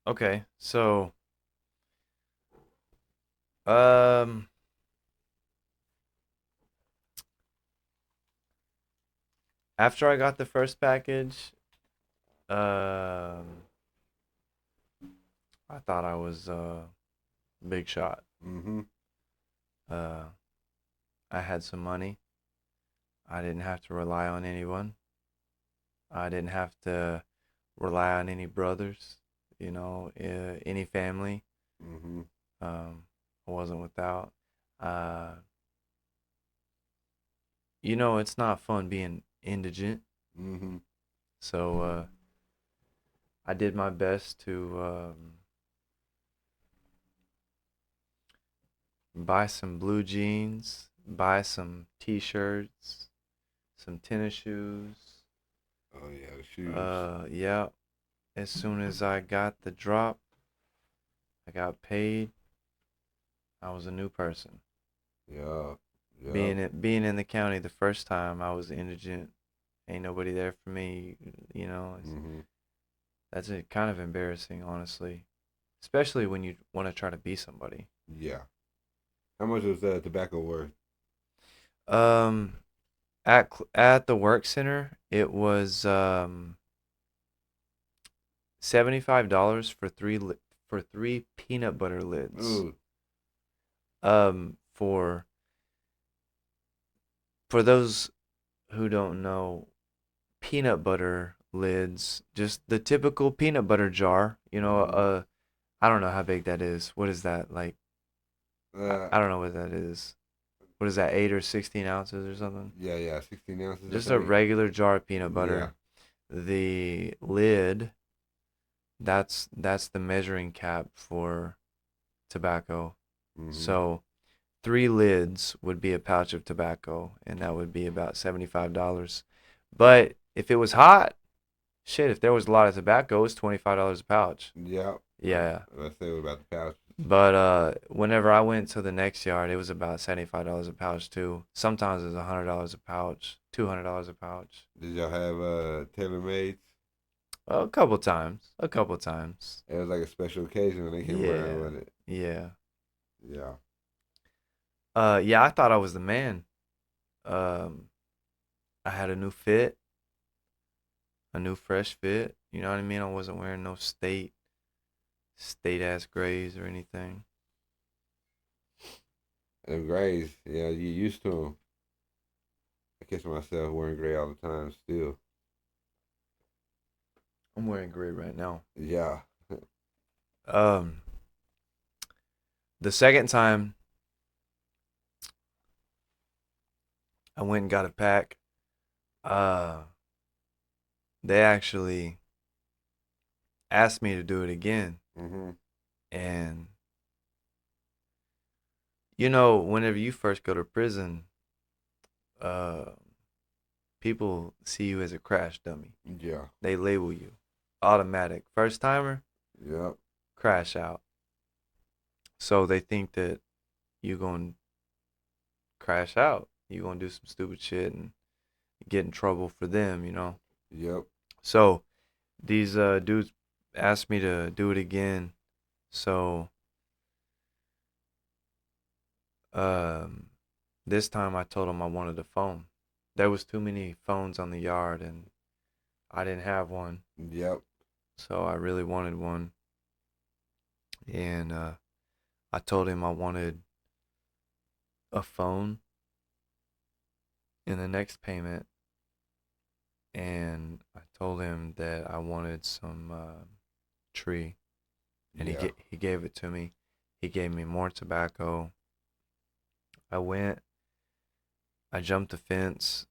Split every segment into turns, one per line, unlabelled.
Okay, so um after I got the first package, um I thought I was big shot.
Mm-hmm.
Uh I had some money. I didn't have to rely on anyone. I didn't have to rely on any brothers, any family.
Mm-hmm.
I wasn't without. Uh it's not fun being indigent.
Mm-hmm.
So I did my best to buy some blue jeans, buy some t-shirts, some tennis shoes.
Oh yeah, the shoes.
Yeah. As soon as I got the drop, I got paid. I was a new person.
Yeah. Yeah.
Being in the county the first time, I was indigent. Ain't nobody there for me.
Mm-hmm.
That's kind of embarrassing, honestly, especially when you want to try to be somebody.
Yeah. How much was that tobacco worth?
Um, at the work center, it was $75 for three peanut butter lids.
Oh.
For those who don't know, peanut butter lids, just the typical peanut butter jar.
Mm-hmm.
I don't know how big that is. What is that like?
Uh.
I don't know what that is. What is that? 8 or 16 ounces or something?
Yeah. Yeah. 16 ounces, I
Just a
think.
regular jar of peanut
Yeah.
butter. The lid, that's the measuring cap for tobacco.
Mm-hmm.
So three lids would be a pouch of tobacco, and that would be about $75. But if it was hot, shit, if there was a lot of tobacco, it's $25 a pouch.
Yeah.
Yeah.
Let's say about the pouch.
But whenever I went to the next yard, it was about $75 a pouch too. Sometimes it was $100 a pouch, $200 a pouch.
Did y'all have tailor mades?
A couple times, a couple times.
It was like a special occasion when they came around
Yeah,
with it.
yeah.
Yeah.
Yeah, I thought I was the man. Um, I had a new fit, a new fresh fit. You know what I mean? I wasn't wearing no state ass grays or anything.
Them grays, yeah, you used to them. I catch myself wearing gray all the time still.
I'm wearing gray right now.
Yeah.
Um, the second time I went and got a pack, uh, they actually asked me to do it again.
Mm-hmm.
And whenever you first go to prison, uh, people see you as a crash dummy.
Yeah.
They label you automatic first timer,
Yep.
crash out. So they think that you're going to crash out. You're going to do some stupid shit and get in trouble for them.
Yep.
So these dudes asked me to do it again. So um, this time I told them I wanted a phone. There was too many phones on the yard and I didn't have one.
Yep.
So I really wanted one. And I told him I wanted a phone in the next payment. And I told him that I wanted some tree. And
Yeah.
he gave it to me. He gave me more tobacco. I went, I jumped the fence.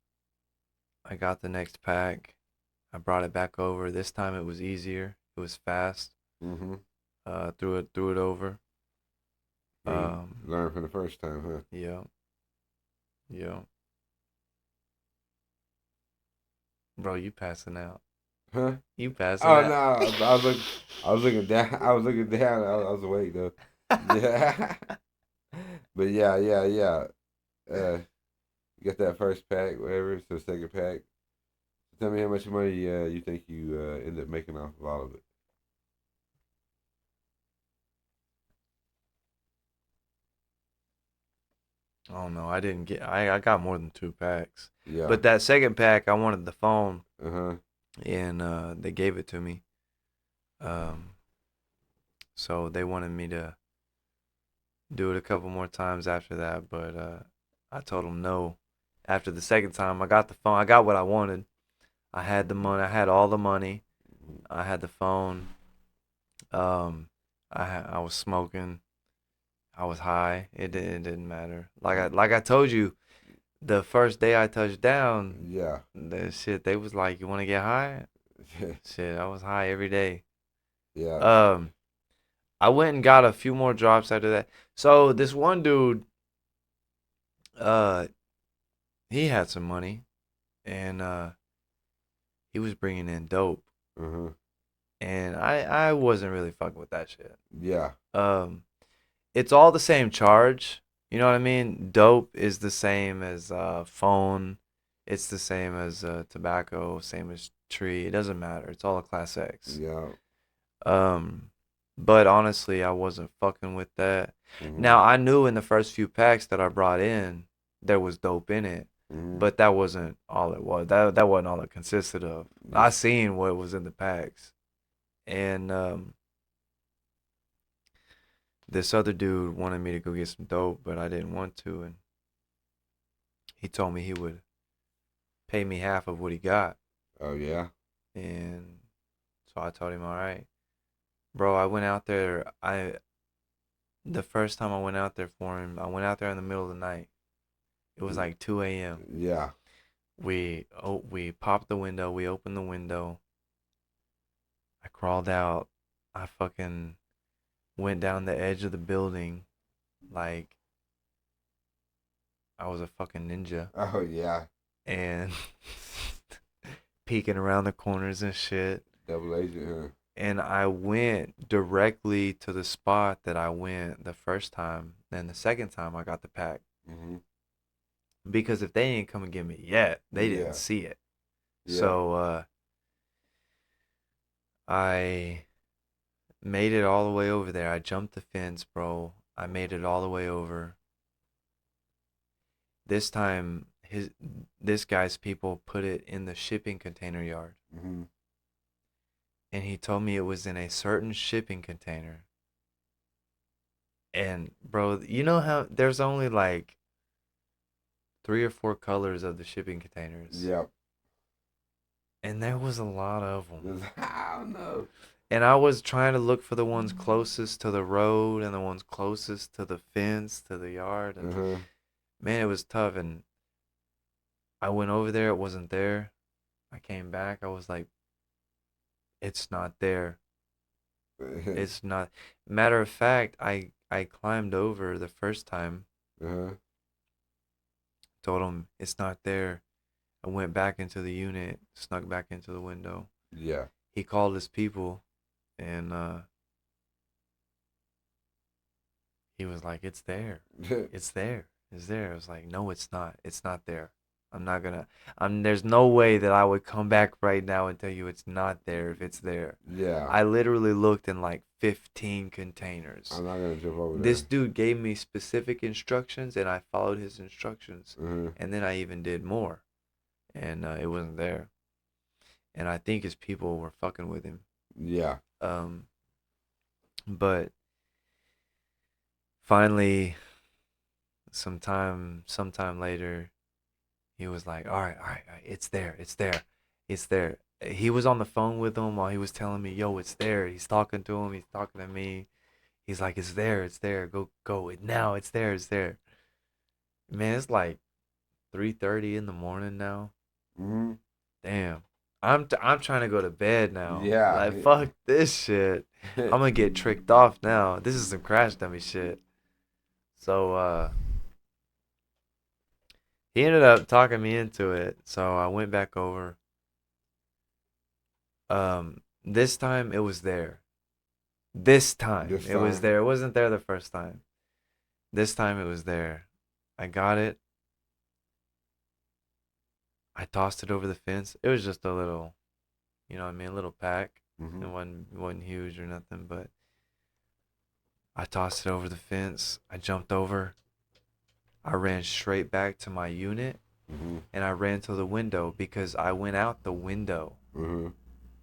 I got the next pack. I brought it back over. This time it was easier. It was fast.
Mm-hmm.
Threw it over.
You
Um,
learned from the first time, huh?
yeah, yeah. Bro, you passing out.
Huh?
You passing
Oh no,
out.
I was looking down. I was looking down. I was awake though. Yeah. But yeah, yeah, yeah. You got that first pack, whatever. So second pack. Tell me how much money you think you end up making off of all of it.
I don't know. I didn't get. I got more than 2 packs,
Yeah.
but that second pack, I wanted the phone,
Uh huh.
and they gave it to me. Um, so they wanted me to do it a couple more times after that, but I told them no. After the second time, I got the phone. I got what I wanted. I had the money. I had all the money. I had the phone. Um, I was smoking. I was high. It didn't matter. Like I told you, the first day I touched down,
Yeah.
the shit they was like, "You want to get high?" Shit, I was high every day.
Yeah.
Um, I went and got a few more drops after that. So this one dude, uh, he had some money, and he was bringing in dope,
Uh huh.
and I wasn't really fucking with that shit.
Yeah.
Um, it's all the same charge. You know what I mean? Dope is the same as phone. It's the same as tobacco, same as tree. It doesn't matter. It's all a class X.
Yeah.
Um, but honestly, I wasn't fucking with that.
Mhm.
Now I knew in the first few packs that I brought in, there was dope in it,
Mhm.
but that wasn't all it was. That wasn't all it consisted of. I
Yes.
seen what was in the packs, and this other dude wanted me to go get some dope, but I didn't want to, and he told me he would pay me half of what he got,
Oh yeah.
and so I told him, all right, bro. I went out there. The first time I went out there for him, I went out there in the middle of the night. It was like 2 a.m.
Yeah.
We popped the window. We opened the window. I crawled out. I fucking went down the edge of the building like I was a fucking ninja
Oh yeah.
and peeking around the corners and shit.
Double agent, huh?
And I went directly to the spot that I went the first time. And the second time I got the pack.
Mhm.
Because if they didn't come and get me yet, they didn't
Yeah.
see it.
Yeah.
So I made it all the way over there. I jumped the fence, bro. I made it all the way over. This time this guy's people put it in the shipping container yard.
Mhm.
And he told me it was in a certain shipping container. And bro, you know how there's only like 3 or 4 colors of the shipping containers.
Yep.
And there was a lot of them.
I don't know.
And I was trying to look for the ones closest to the road and the ones closest to the fence, to the yard.
Uh
And
huh.
man, it was tough. And I went over there, it wasn't there. I came back, I was like, it's not there. It's not. Matter of fact, I climbed over the first time,
Uh-huh.
told him it's not there. I went back into the unit, snuck back into the window.
Yeah.
He called his people, and he was like, "It's there, it's there, it's there." I was like, "No, it's not. It's not there. I'm not gonna. There's no way that I would come back right now and tell you it's not there if it's there."
Yeah.
I literally looked in like 15 containers.
I'm not gonna jump over
This
there.
dude gave me specific instructions, and I followed his instructions,
Uh-huh.
and then I even did more, and it wasn't there. And I think his people were fucking with him.
Yeah.
Um, but finally, sometime later, he was like, all right, it's there, it's there, it's there." He was on the phone with him while he was telling me, "Yo, it's there." He's talking to him. He's talking to me. He's like, "It's there, it's there. Go it now. It's there, it's there." Man, it's like 3:30 in the morning now.
Mhm.
Damn. I'm trying to go to bed now.
Yeah.
Like fuck this shit. I'm gonna get tricked off now. This is some crash dummy shit. So he ended up talking me into it. So I went back over. This time it was there. This time
This
it was
time.
there. It wasn't there the first time. This time it was there. I got it. I tossed it over the fence. It was just a little, you know what I mean, a little pack. It
Mhm.
wasn't huge or nothing, but I tossed it over the fence. I jumped over. I ran straight back to my unit
Mhm.
and I ran to the window because I went out the window.
Mhm.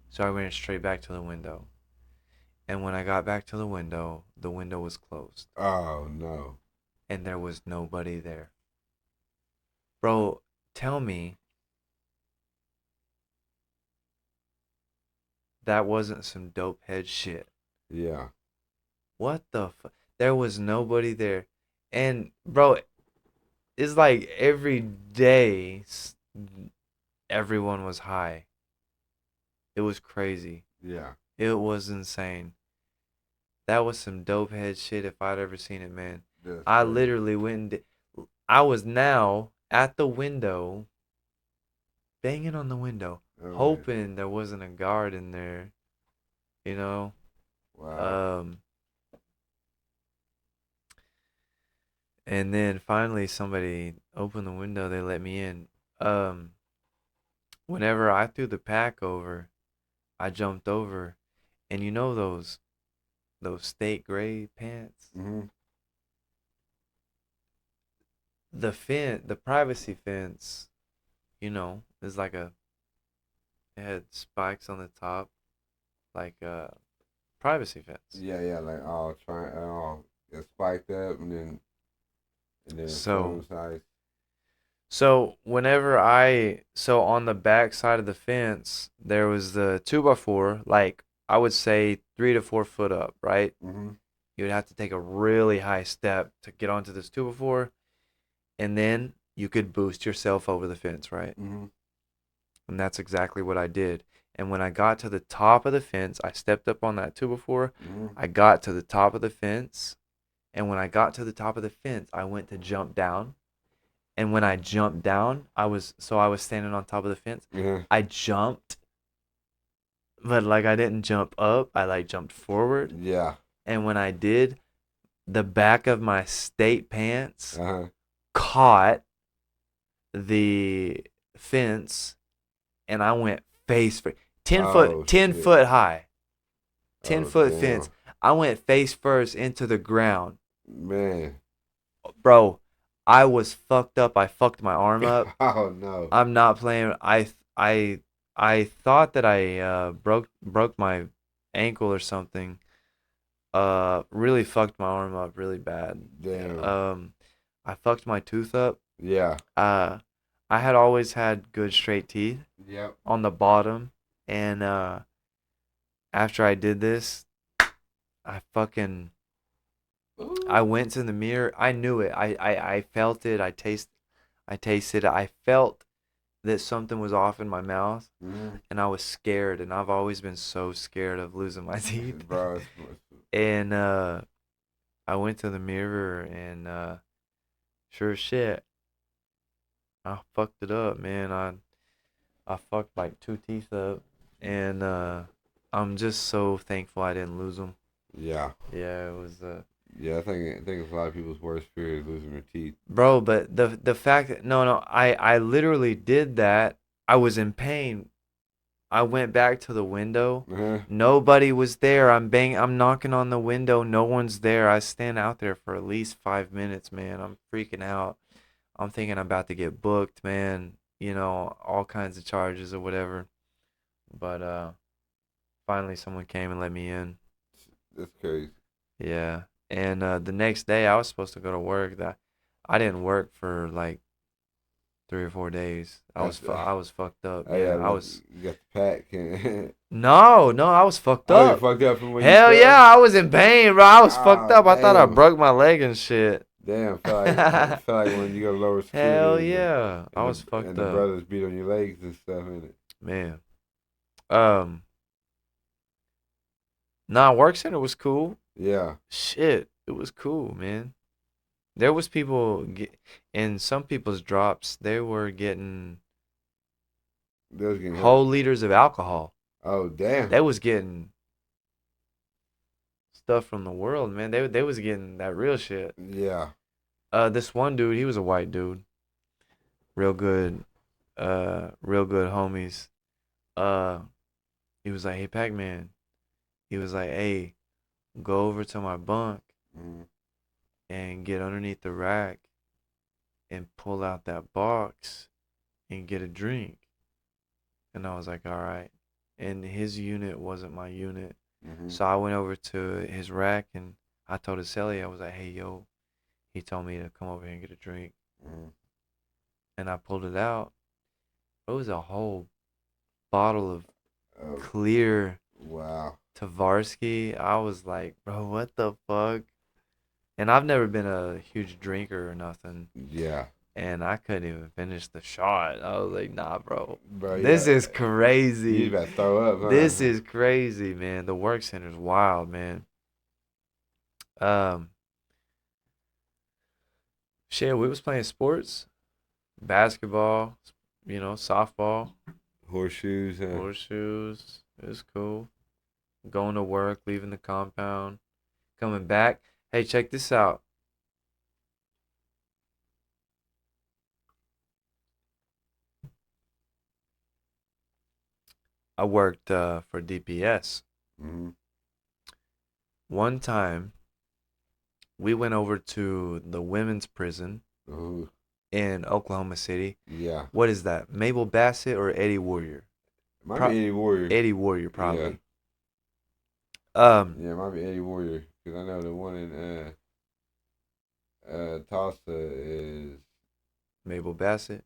So I ran straight back to the window. And when I got back to the window was closed
Oh no.
and there was nobody there. Bro, tell me that wasn't some dope head shit.
Yeah.
What the There was nobody there. And bro, it's like every day everyone was high. It was crazy.
Yeah.
It was insane. That was some dope head shit if I'd ever seen it, man.
That's
I
crazy.
literally went and I was now at the window, banging on the window,
Oh man.
hoping there wasn't a guard in there, you know?
Wow.
Um, and then finally somebody opened the window, they let me in. Um, Whenever I threw the pack over, I jumped over, and you know those state gray pants?
Mhm.
The privacy fence, is like it had spikes on the top, like a privacy fence.
Yeah, yeah, like all trying all it's spiked up and then
So
some size.
so on the back side of the fence, there was the 2x4, like I would say 3 to 4 foot up, right?
Mhm.
You would have to take a really high step to get onto this 2x4, and then you could boost yourself over the fence, right?
Mhm.
And that's exactly what I did. And when I got to the top of the fence, I stepped up on that 2x4.
Mhm.
I got to the top of the fence, and when I got to the top of the fence, I went to jump down. And when I jumped down, I was standing on top of the fence.
Yeah.
I jumped, but like I didn't jump up. I like jumped forward.
Yeah.
And when I did, the back of my state pants
Uh-huh.
caught the fence and I went face first. 10 foot
Oh
10
shit.
foot high. 10
Oh
foot
damn.
fence. I went face first into the ground.
Man.
Bro, I was fucked up. I fucked my arm up.
Oh no.
I'm not playing. I thought that I broke my ankle or something. Really fucked my arm up really bad.
Damn.
Um, I fucked my tooth up.
Yeah.
Uh, I had always had good straight teeth
Yep.
on the bottom, and after I did this, I fucking I
Ooh.
went to the mirror. I knew it. I felt it. I tasted it. I felt that something was off in my mouth,
Mhm.
and I was scared, and I've always been so scared of losing my teeth.
Bro,
And I went to the mirror and sure as shit, I fucked it up, man. I fucked like 2 teeth up, and I'm just so thankful I didn't lose them.
yeah.
Yeah, it was
Yeah, I think it's a lot of people's worst fear is losing their teeth.
bro, but the fact that no, I literally did that. I was in pain. I went back to the window.
Uh-huh.
Nobody was there. I'm knocking on the window. No one's there. I stand out there for at least 5 minutes, man. I'm freaking out. I'm thinking I'm about to get booked, man. All kinds of charges or whatever. But finally someone came and let me in.
That's crazy.
Yeah. And the next day I was supposed to go to work. That I didn't work for like 3 or 4 days.
That's
I was fucked up.
oh yeah,
Yeah, I
look,
was.
you got the pack.
No, I was fucked
Oh, you
up.
fucked up from when you
Hell yeah,
fell?
I was in pain, bro. I was fucked
Ah,
up. I thought I
damn.
broke my leg and shit.
Damn, felt like when you go to lower security
Hell
and the
yeah, I
and
was
the
fucked
and the
up,
brothers beat on your legs and stuff in it.
man. Um, nah, work center was cool.
Yeah.
Shit, it was cool, man. There was in some people's drops. They were getting
They was getting hurt.
whole liters of alcohol.
Oh damn.
They was getting stuff from the world, man. They was getting that real shit.
Yeah.
This one dude, he was a white dude, real good, real good homies. Uh, he was like, "Hey, Pac-Man." He was like, "Hey, go over to my bunk
Mm.
and get underneath the rack and pull out that box and get a drink. And I was like, all right. And his unit wasn't my unit.
Mm-hmm.
So I went over to his rack and I told his celly, I was like, hey, yo, he told me to come over here and get a drink.
Mm-hmm.
And I pulled it out. It was a whole bottle of
Oh,
clear
wow.
Tavarsky. I was like, bro, what the fuck? And I've never been a huge drinker or nothing.
Yeah.
And I couldn't even finish the shot. I was like, nah, bro.
Bro,
This
yeah.
is
You
crazy.
about to throw up,
This
huh?
is crazy, man. The work center's wild, man. Um, shit, we was playing sports, basketball, softball,
Horseshoes, huh?
horseshoes. It was cool. Going to work, leaving the compound, coming back. Hey, check this out. I worked for DPS.
Mm-hmm.
One time, we went over to the women's prison
Ooh,
in Oklahoma City.
yeah.
What is that? Mabel Bassett or Eddie Warrior?
Might be
Pro-
Eddie Warrior.
Eddie Warrior,
Yeah.
probably. Um,
Yeah, might be Eddie Warrior. Because I know the one in Tulsa is
Mabel Bassett.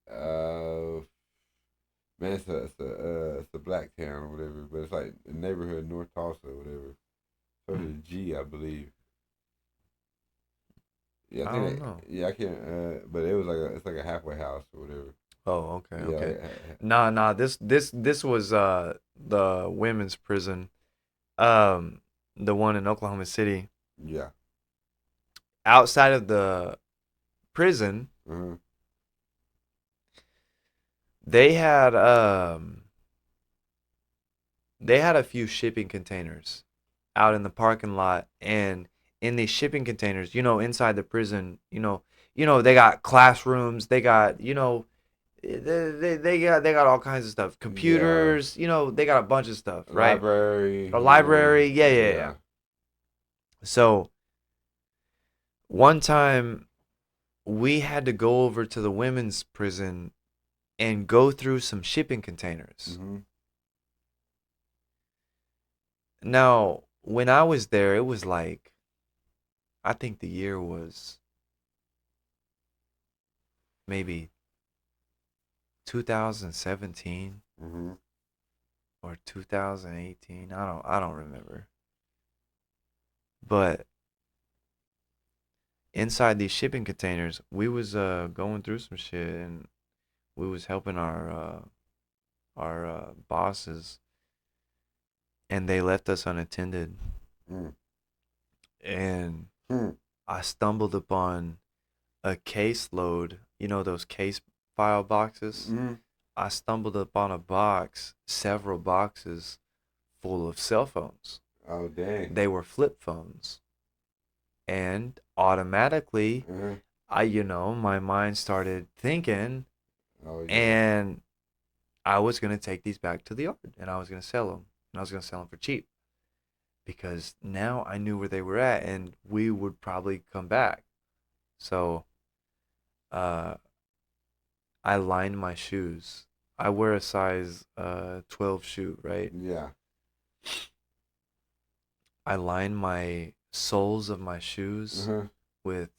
uh man, it's a black town or whatever, but it's like a neighborhood in North Tulsa or whatever. So it's a G, I believe. Yeah, I
I
think
don't know.
yeah, I can't but it was like it's like a halfway house or whatever.
Oh, okay,
Yeah.
okay. Nah. This was the women's prison. Um, the one in Oklahoma City.
Yeah.
Outside of the prison,
Uh-huh.
they had um they had a few shipping containers out in the parking lot, and in these shipping containers, inside the prison, they got classrooms, they got, they got all kinds of stuff,
Yeah.
computers, they got a bunch of stuff, right?
Library,
A library, yeah, yeah, yeah.
yeah.
So one time we had to go over to the women's prison and go through some shipping containers.
Mm-hmm.
Now, when I was there, it was like, I think the year was maybe 2017
Mm-hmm.
or 2018. I don't remember. But inside these shipping containers, we was going through some shit, and we was helping our bosses, and they left us unattended.
Mm.
And
Hmm.
I stumbled upon a caseload, those case file boxes.
Mm-hmm.
I stumbled upon a box, several boxes full of cell phones.
Oh dang.
They were flip phones. And automatically,
Uh-huh.
my mind started thinking,
Oh yeah.
and I was going to take these back to the yard and I was going to sell them. And I was going to sell them for cheap because now I knew where they were at and we would probably come back. So, uh, I lined my shoes. I wear a size 12 shoe, right?
Yeah.
I lined my soles of my shoes
Uh-huh.
with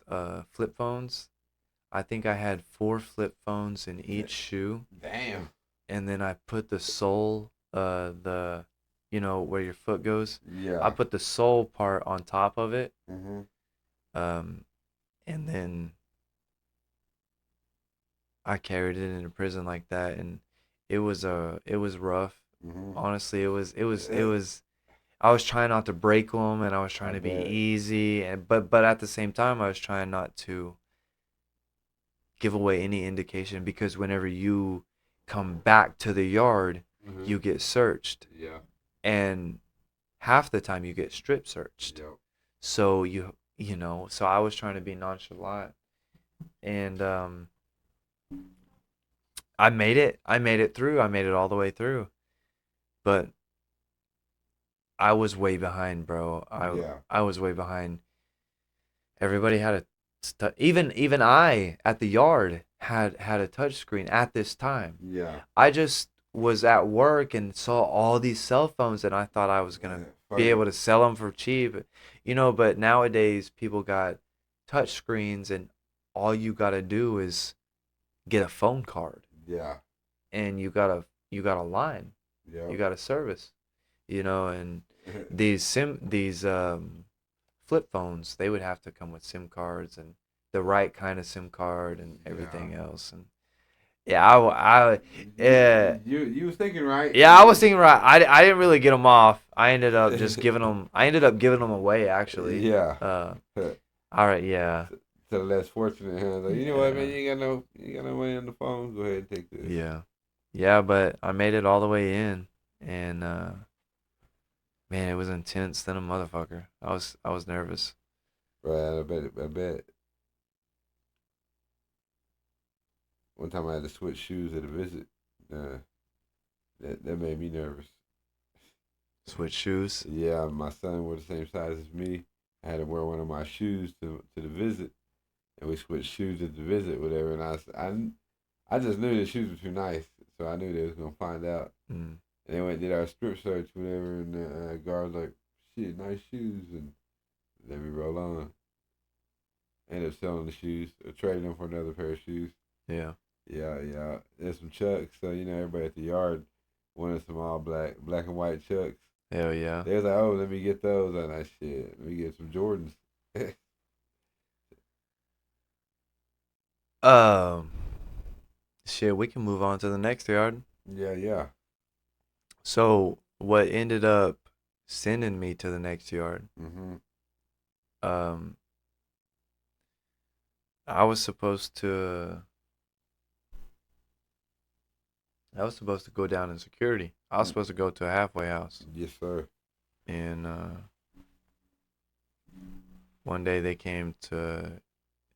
flip phones. I think I had 4 flip phones in each shoe,
Damn.
and then I put the sole, where your foot goes. I
Yeah.
put the sole part on top of it,
Mm-hmm.
um, and then I carried it into prison like that, and it was rough.
Mm-hmm.
Honestly, it was. I was trying not to break them, and I was
I
trying to be
bet.
easy, and but at the same time, I was trying not to give away any indication because whenever you come back to the yard,
Mm-hmm.
you get searched,
Yeah.
and half the time you get strip searched.
Yep.
So so I was trying to be nonchalant, and I made it. I made it through. I made it all the way through, but I was way behind, bro. I
Yeah.
I was way behind. Everybody had Even I at the yard had a touch screen at this time.
Yeah.
I just was at work and saw all these cell phones, and I thought I was gonna be
Funny.
able to sell them for cheap, But nowadays people got touch screens, and all you gotta do is get a phone card,
Yeah.
and you got a line, you
Yep.
got a service, And these flip phones, they would have to come with SIM cards and the right kind of SIM card and
Yeah.
everything else, and yeah, uh,
You was thinking right.
yeah, I was thinking right. I didn't really get them off. I ended up just giving them. I ended up giving them away actually.
Yeah.
Uh,
To
all right, yeah,
the less fortunate hands, like, you know what, man,
yeah,
you ain't got no money on the phone. Go ahead and take this.
yeah, yeah. But I made it all the way in, and man, it was intense than a motherfucker. I was nervous.
Right, I bet. One time I had to switch shoes at a visit. Uh, that made me nervous.
Switch shoes.
Yeah, my son wore the same size as me. I had to wear one of my shoes to the visit, and we switched shoes at the visit, whatever. And I just knew the shoes were too nice, so I knew they was gonna find out.
Mm.
And they went and did our strip search, whatever, and the guard was like, "Shit, nice shoes," and then we roll on. Ended up selling the shoes or trading them for another pair of shoes.
Yeah.
Yeah, yeah. There's some Chucks, so everybody at the yard wanted some all black and white Chucks.
Hell yeah.
They was like, "Oh, let me get those." I'm like, "Shit, let me get some Jordans."
Um. Shit, we can move on to the next yard.
Yeah, yeah.
So what ended up sending me to the next yard?
Mhm.
Um. I was supposed to. I was supposed to go down in security. I was supposed to go to a halfway house,
Yes, sir.
and one day they came to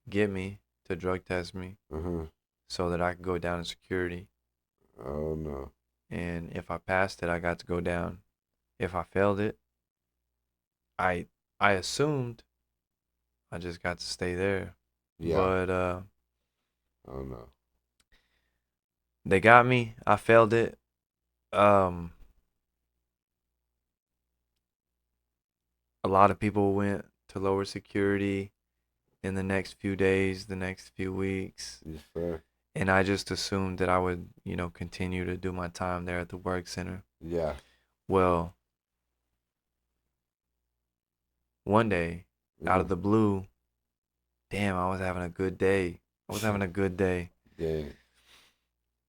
get me to drug test me
Uh huh.
so that I could go down in security.
Oh no.
And if I passed it, I got to go down. If I failed it, I I assumed I just got to stay there.
Yeah.
But
Oh no.
they got me. I failed it. Um, a lot of people went to lower security in the next few days, the next few weeks,
Yes, sir.
and I just assumed that I would, continue to do my time there at the work center.
Yeah.
Well, one day, out of
Mhm.
the blue, damn, I was having a good day. I was having a good day,
Dang.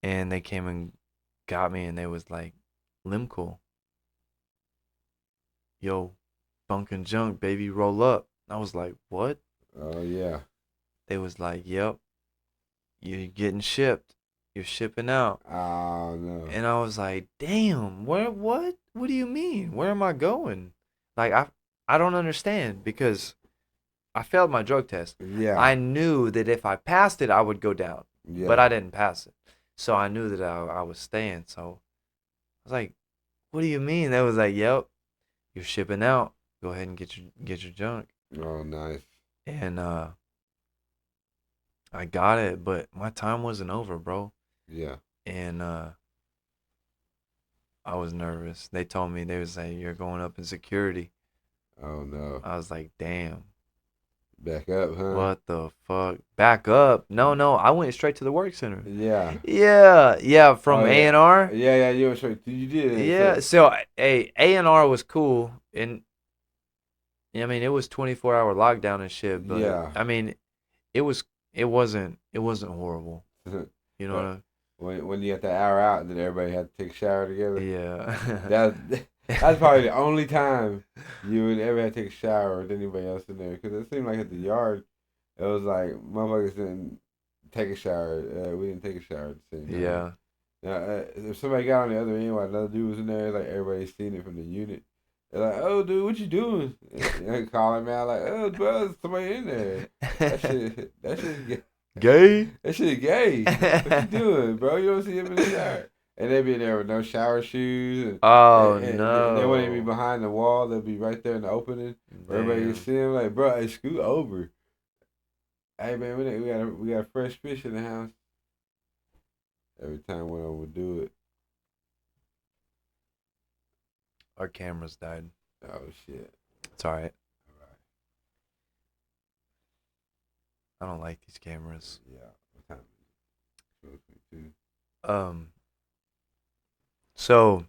and they came and got me, and they was like, "Limco, yo, bunk and junk, baby, roll up." I was like, "What?"
Oh yeah.
They was like, "Yep, you're getting shipped. You're shipping out."
Oh no.
And I was like, "Damn, where what? What do you mean? Where am I going?" Like I don't understand because I failed my drug test.
Yeah.
I knew that if I passed it, I would go down, but
Yeah.
I didn't pass it. So I knew that I was staying. So I was like, "What do you mean?" They was like, "Yep, you're shipping out. Go ahead and get your junk."
Oh nice.
And I got it, but my time wasn't over, bro.
Yeah.
And I was nervous. They told me, they was like, "You're going up in security."
Oh no.
I was like, "Damn,
Back up, huh?
what the fuck? Back up? No, no, I went straight to the work center."
Yeah.
Yeah, yeah,
Oh
from A
yeah.
and R.
Yeah, yeah. You were straight. You did it.
Yeah,
So
so A&R was cool, and I mean it was 24-hour lockdown and shit, but
yeah.
I mean it wasn't horrible. You know what
But
I
when you got that hour out, and then everybody had to take a shower together.
Yeah.
That that's probably the only time you would ever have to take a shower with anybody else in there, because it seemed like at the yard, it was like motherfuckers didn't take a shower. We didn't take a shower at the same time.
Yeah.
Now, if somebody got on the other end while another dude was in there, like everybody's seen it from the unit. They're like, "Oh, dude, what you doing?" And they call him out like, "Oh, bro, there's somebody in there." That shit,
Gay?
that shit gay. What you doing, bro? You don't see him in the shower. And they be in there with no shower shoes,
Oh
and they wouldn't even be
no.
behind the wall. They'll be right there in the opening where everybody can
Damn.
see him. Like, bro, hey, scoot over. Hey man, we got fresh fish in the house. Every time we overdo it.
Our cameras died.
Oh shit.
It's all right.
All right.
I don't like these cameras.
Yeah. What time is it? 12:22.
Um. So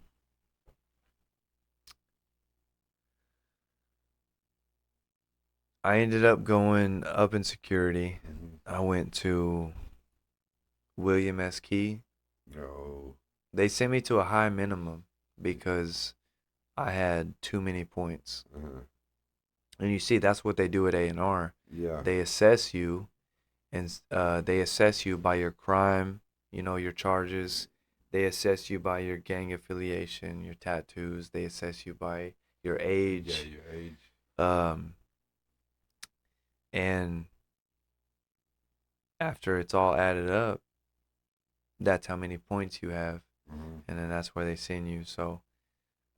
I ended up going up in security.
Mm-hmm.
I went to William S. Key.
No.
They sent me to a high minimum because I had too many points.
Uh-huh.
And you see, that's what they do at A&R.
Yeah.
They assess you, and they assess you by your crime, your charges. They assess you by your gang affiliation, your tattoos. They assess you by your
Yeah,
age.
your age.
Um, and after it's all added up, that's how many points you have,
Mm-hmm.
and then that's where they send you. So,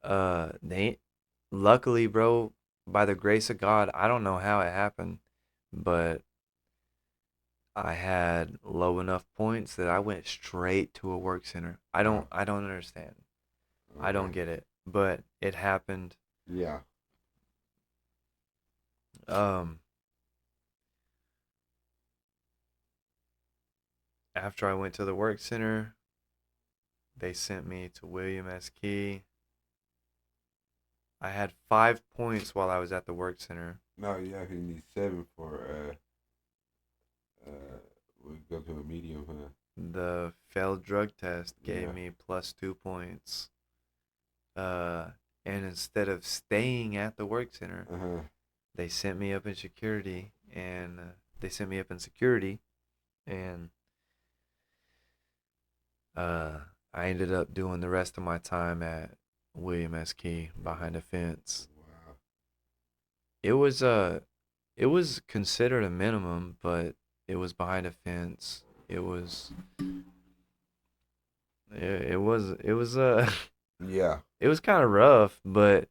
they, luckily, bro, by the grace of God, I don't know how it happened, but I had low enough points that I went straight to a work center.
Oh,
I don't understand. I don't
okay.
get it, but it happened.
Yeah.
Um, After I went to the work center, they sent me to William S. Key. I had 5 points while I was at the work center.
No, you actually need 7 for we go to a medium, huh?
The failed drug test gave
Yeah.
me +2 points. Uh, and instead of staying at the work center,
Uh-huh.
they sent me up in security, and they sent me up in security, and uh, I ended up doing the rest of my time at William S. Key behind a fence.
Wow.
It was it was considered a minimum, but it was behind a fence. It was
Yeah.
it was kind of rough, but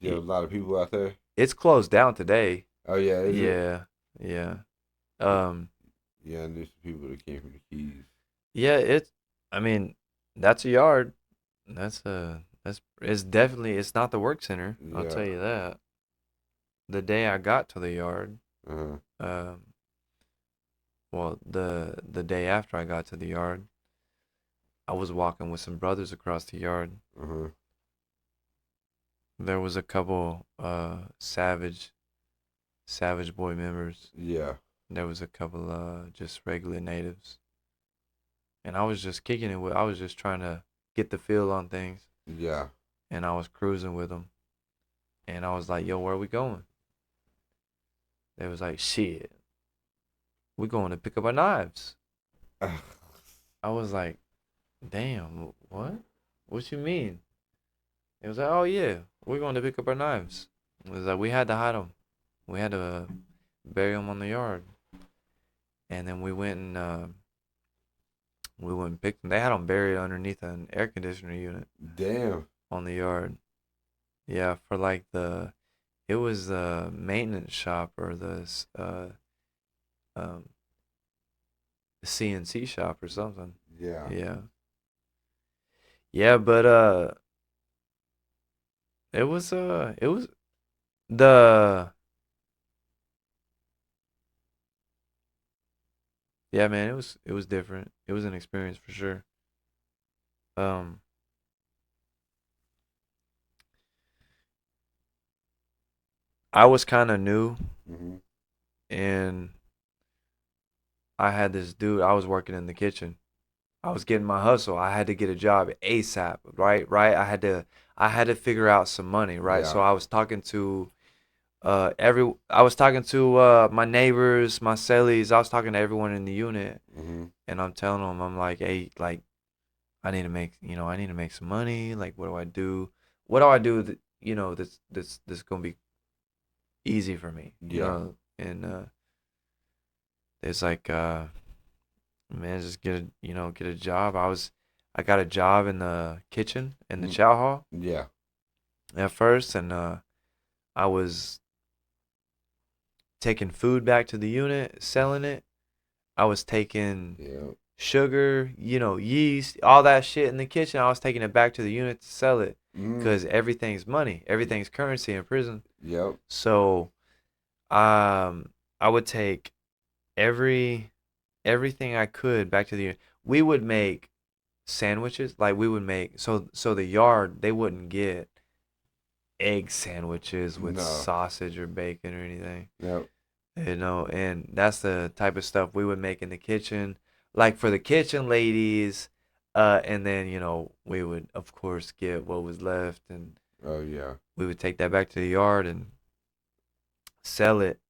You have a lot of people out there?
it's closed down today.
Oh yeah, is it?
Yeah, yeah. Um,
Yeah, and there's some people that came from the Keys.
yeah. I mean, that's a yard. It's definitely it's not the work center. I'll
Yeah.
tell you that. The day I got to the yard,
Uh-huh.
um, well, the day after I got to the yard, I was walking with some brothers across the yard.
Uh-huh.
There was a couple Savage Boy members.
Yeah.
There was a couple just regular natives. And I was just kicking it with I was just trying to get the feel on things,
Yeah.
and I was cruising with them. And I was like, "Yo, where are we going?" They was like, "Shit, we going to pick up our knives." I was like, "Damn, what? What you mean?" It was like, "Oh yeah, we're going to pick up our knives." It was like we had to hide them. We had to bury them on the yard. And then we went and picked them. They had them buried underneath an air conditioner unit
Damn.
on the yard. Yeah, for like it was the maintenance shop or um the CNC shop or something.
Yeah.
Yeah. Yeah, but it was the yeah, man, it was different. It was an experience for sure. Um I was kind of new,
Mm-hmm.
and I had this dude, I was working in the kitchen. I was getting my hustle. I had to get a job ASAP, right? Right? I had to figure out some money, right?
Yeah.
So I was talking to I was talking to my neighbors, my cellies. I was talking to everyone in the unit,
Mm-hmm.
and I'm telling them, I'm like, hey, like I need to make, I need to make some money. Like, what do I do? What do I do that, this gonna be easy for me,
Yeah.
And it's like, man, just get a job. I got a job in the kitchen in the
Mm.
chow hall
Yeah.
at first, and I was taking food back to the unit, selling it. I was taking
Yep.
sugar, yeast, all that shit in the kitchen. I was taking it back to the unit to sell it
Mm.
because everything's money, everything's currency in prison.
Yep.
So, I would take everything I could back to the unit. We would make sandwiches, like we would make so the yard they wouldn't get egg sandwiches with
No.
sausage or bacon or anything.
Yep.
And that's the type of stuff we would make in the kitchen, like for the kitchen ladies, and then we would of course get what was left, and
Oh yeah.
we would take that back to the yard and sell it,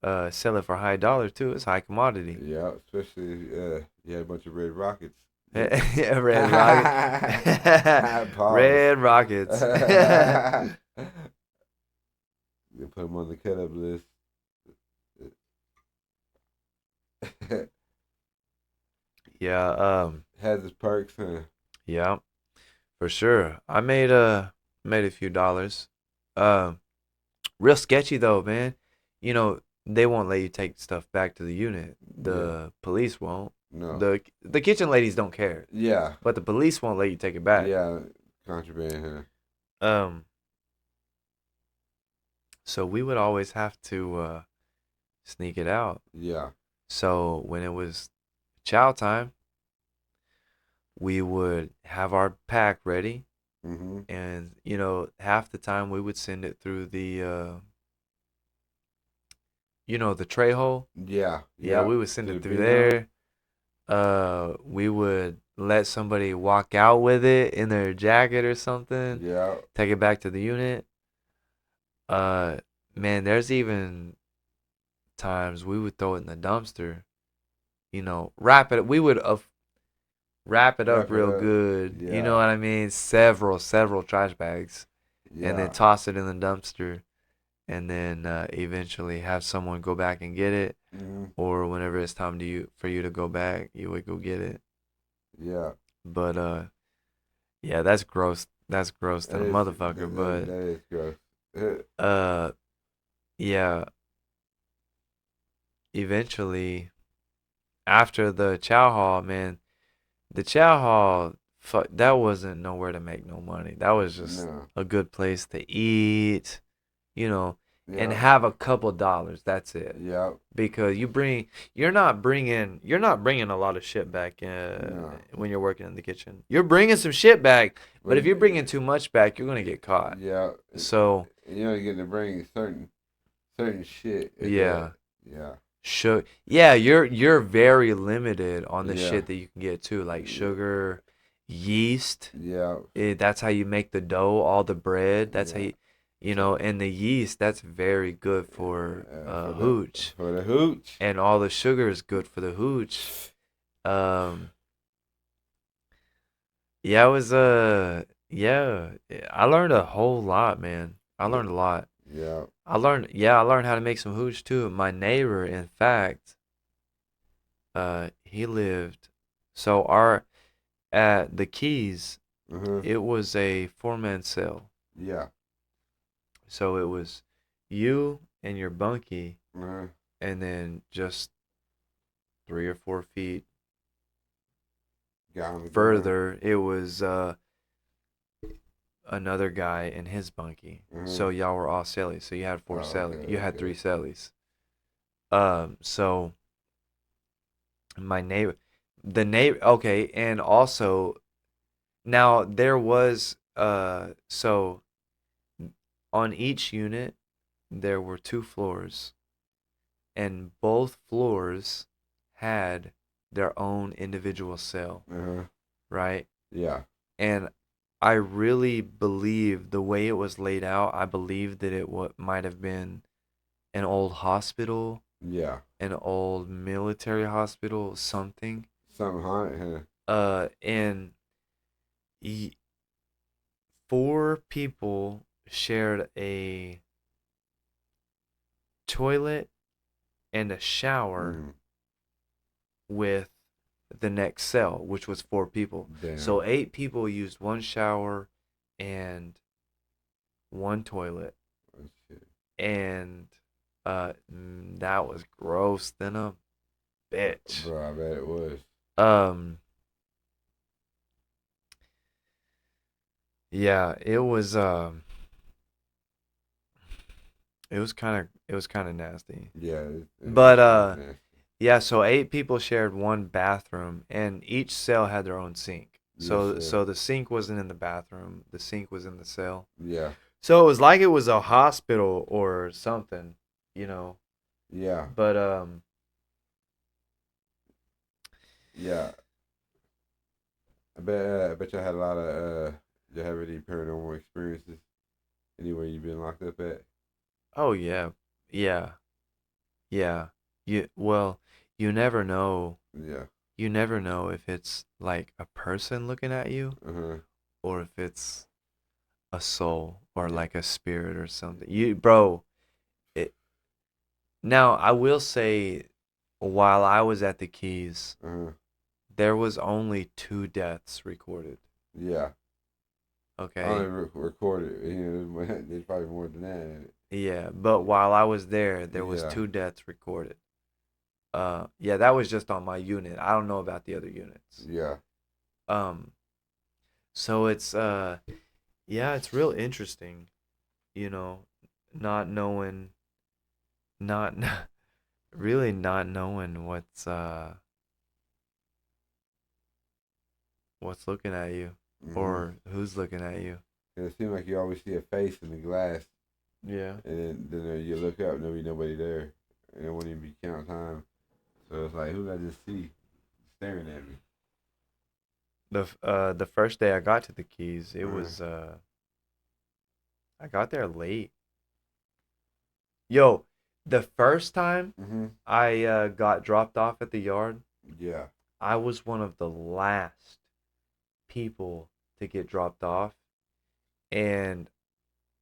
sell it for high dollar too. It's high commodity.
Yeah. Especially you had a bunch of red rockets.
Yeah, red rocket,
Pause.
red rockets.
You put them on the cut up list.
Yeah,
Has its perks, huh?
yeah, for sure. I made a few dollars. Um, Real sketchy though, man. They won't let you take stuff back to the unit. The police won't.
No.
The kitchen ladies don't care,
Yeah.
but the police won't let you take it back.
Yeah. Contraband, huh?
So we would always have to sneak it out.
Yeah.
So when it was chow time, we would have our pack ready,
Mm-hmm.
and half the time we would send it through the tray hole.
Yeah.
Yeah, we would send
To
it
the
through
bingo.
there. We would let somebody walk out with it in their jacket or something.
Yeah.
Take it back to the unit. Uh, Man, there's even times we would throw it in the dumpster. Wrap it. We would wrap it up
Wrap it
real
up.
good. You
Yeah.
know what I mean? Several trash bags, and then
Yeah.
toss it in the dumpster, and then eventually have someone go back and get it,
Mm-hmm.
or whenever it's time for you to go back, you would go get it.
Yeah.
But yeah, that's gross. That's gross to
That
the
is
motherfucker. But
that is gross.
uh, yeah, eventually after the chow hall, man, the chow hall, fuck, that wasn't nowhere to make no money. That was just
No.
a good place to eat, and
Yeah.
have a couple dollars. That's it.
Yeah.
Because you're not bringing a lot of shit back
No.
when you're working in the kitchen. You're bringing some shit back, but if
But
you're bringing too much back, you're gonna get caught.
yeah.
So
You're getting to bring certain shit.
yeah,
Yeah.
yeah, you're very limited on the
Yeah.
shit that you can get too, like sugar, yeast.
Yeah.
That's how you make the dough, all the bread. That's how
Yeah.
and the yeast, that's very good for
For
hooch.
For the hooch.
And all the sugar is good for the hooch. Yeah, it was yeah, I learned a whole lot, man. I learned a lot.
Yeah.
I learned how to make some hooch too. My neighbor, in fact, he lived so our at the Keys,
Uh-huh.
it was a four-man cell.
Yeah.
So it was you and your bunkie,
Uh-huh.
and then just 3 or 4 feet
Got on the ground.
further, it was another guy in his bunkie.
Mhm.
So y'all were all cellies. So you had four
Oh,
cellies.
okay,
You had
okay.
3 cellies. So my neighbor, okay, and also now there was so on each unit there were 2 floors, and both floors had their own individual cell,
Uh-huh.
right?
Yeah.
And I really believe the way it was laid out, I believe that it might have been an old hospital,
Yeah.
an old military hospital, something.
Something haunted, huh?
And 4 people shared a toilet and a shower
Mm.
with the next cell, which was 4 people.
Damn.
So 8 people used one shower and one toilet.
Oh, shit.
And That was gross than a bitch.
Bro, I bet it was.
Um, yeah, it was kind of nasty.
Yeah,
But
it's nasty.
yeah, so 8 people shared one bathroom, and each cell had their own sink.
Yes, sir.
So the sink wasn't in the bathroom, the sink was in the cell.
Yeah,
So it was like it was a hospital or something, you know.
yeah,
But
yeah. I bet y'all had a lot of you have any paranormal experiences anywhere you've been locked up at?
oh yeah, yeah, yeah. Well, you never know.
Yeah.
You never know if it's like a person looking at you
Uh huh.
or if it's a soul or
Yeah.
like a spirit or something. Bro, it, now I will say while I was at the Keys,
Uh huh.
there was only 2 deaths recorded.
Yeah. I only
Okay?
recorded. You know, there's probably more than that.
Yeah, but while I was there was
Yeah.
2 deaths recorded. Yeah, that was just on my unit. I don't know about the other units.
Yeah.
Um, so it's yeah, it's real interesting, you know, not knowing, not really not knowing what's looking at you
Mhm.
or who's looking at you.
It seems like you always see a face in the glass,
Yeah.
and then you look up, and there'll be nobody there, and it won't even be count time. So it's like, who did I just see staring at me?
The first day I got to the Keys, it
Uh,
was I got there late. Yo, the first time
mhm.
I got dropped off at the yard,
Yeah.
I was one of the last people to get dropped off, and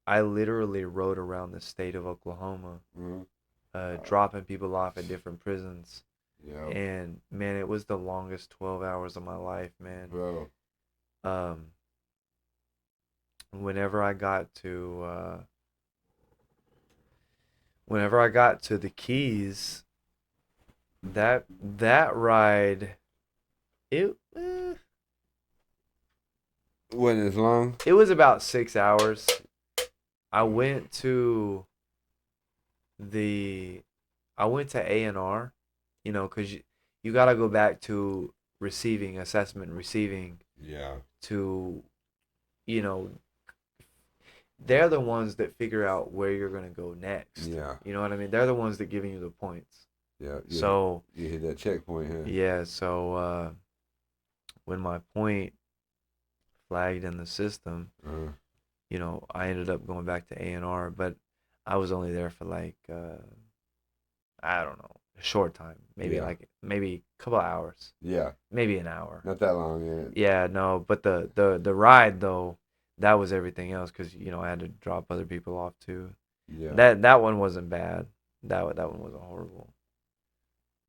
I literally rode around the state of Oklahoma,
Mhm.
dropping people off at different prisons.
Yeah,
And man, it was the longest 12 hours of my life, man.
bro.
Um, whenever I got to whenever I got to the Keys, that ride, it
Wasn't as long.
it was about 6 hours. I went to the I went to A&R, you know, because you got to go back to receiving assessment, receiving
Yeah.
to, you know, they're the ones that figure out where you're going to go next.
Yeah.
You know what I mean? They're the ones that giving you the points.
Yeah.
So,
You hit that checkpoint, huh?
yeah, so when my point flagged in the system,
Uh,
you know, I ended up going back to A&R, but I was only there for like I don't know, a short time,
yeah.
maybe a couple hours,
Yeah.
maybe an hour.
Not that long, yeah.
Yeah, no, but the ride though, that was everything else because you know I had to drop other people off too.
Yeah.
That one wasn't bad. That one wasn't horrible.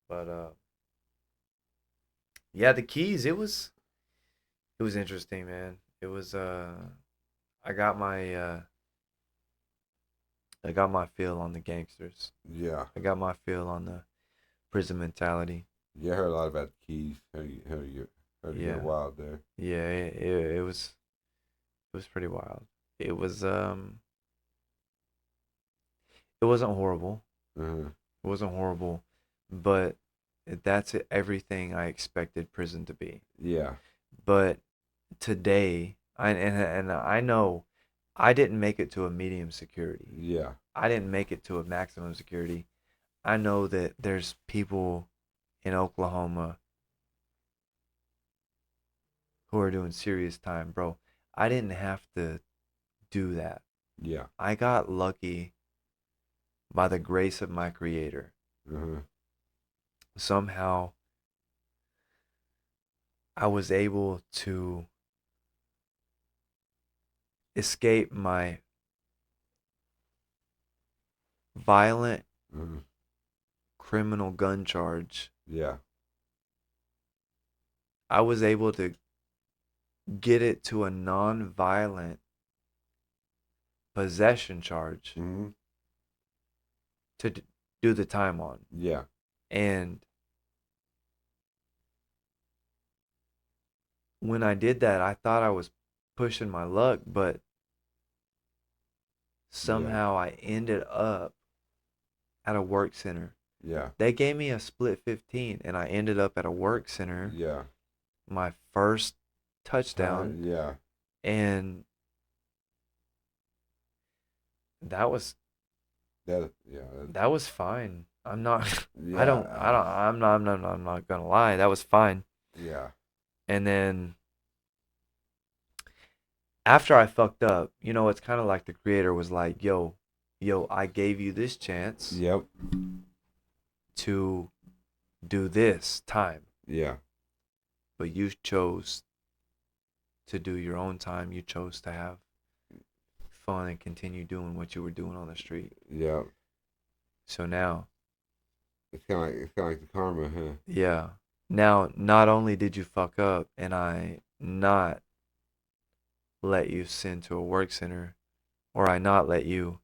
But yeah, the Keys, it was interesting, man. It was I got my I got my feel on the gangsters.
Yeah.
I got my feel on the prison mentality.
Yeah, I heard a lot about the keys. Heard you get
Yeah.
wild there.
Yeah, it was pretty wild. It was it wasn't horrible.
Uh-huh.
It wasn't horrible, but that's everything I expected prison to be.
Yeah.
But today, and I know I didn't make it to a medium security.
Yeah.
I didn't make it to a maximum security. I know that there's people in Oklahoma who are doing serious time, bro. I didn't have to do that.
Yeah.
I got lucky by the grace of my creator.
Uh-huh.
Somehow I was able to escape my violent
Uh-huh.
criminal gun charge.
Yeah.
I was able to get it to a non-violent possession charge
Mm-hmm.
to do the time on.
Yeah.
And when I did that, I thought I was pushing my luck, but
Yeah.
somehow I ended up at a work center.
Yeah.
They gave me a split 15, and I ended up at a work center,
Yeah.
my first touchdown,
Yeah.
and that was
Yeah.
that was fine. I'm not
Yeah.
I'm not gonna lie, that was fine.
Yeah.
And then after I fucked up, it's kind of like the creator was like, yo, I gave you this chance
Yep.
to do this time,
Yeah.
but you chose to do your own time. You chose to have fun and continue doing what you were doing on the street.
Yep.
So now,
It's kind of like the karma, huh?
yeah, now not only did you fuck up and I not let you send to a work center, or I not let you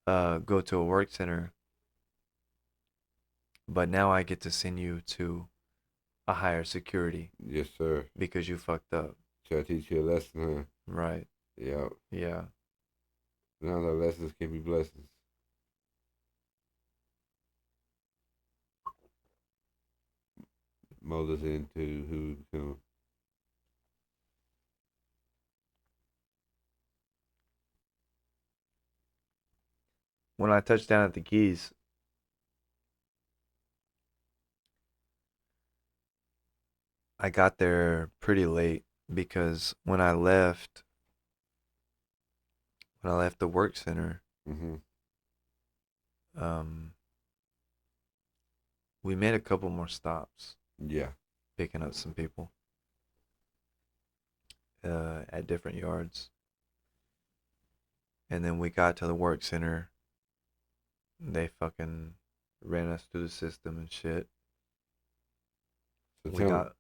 go to a work center, but now I get to send you to a higher security
Yes, sir.
because you fucked up.
Try to teach you a lesson, huh?
Right.
Yep.
Yeah.
Now the lessons can be blessings. Mold us into who we become.
When I touched down at the Keys, I got there pretty late because when I left the work center,
Mm-hmm.
um, we made a couple more stops
Yeah.
picking up some people at different yards. And then we got to the work center. They fucking ran us through the system and shit.
So
We
tell
got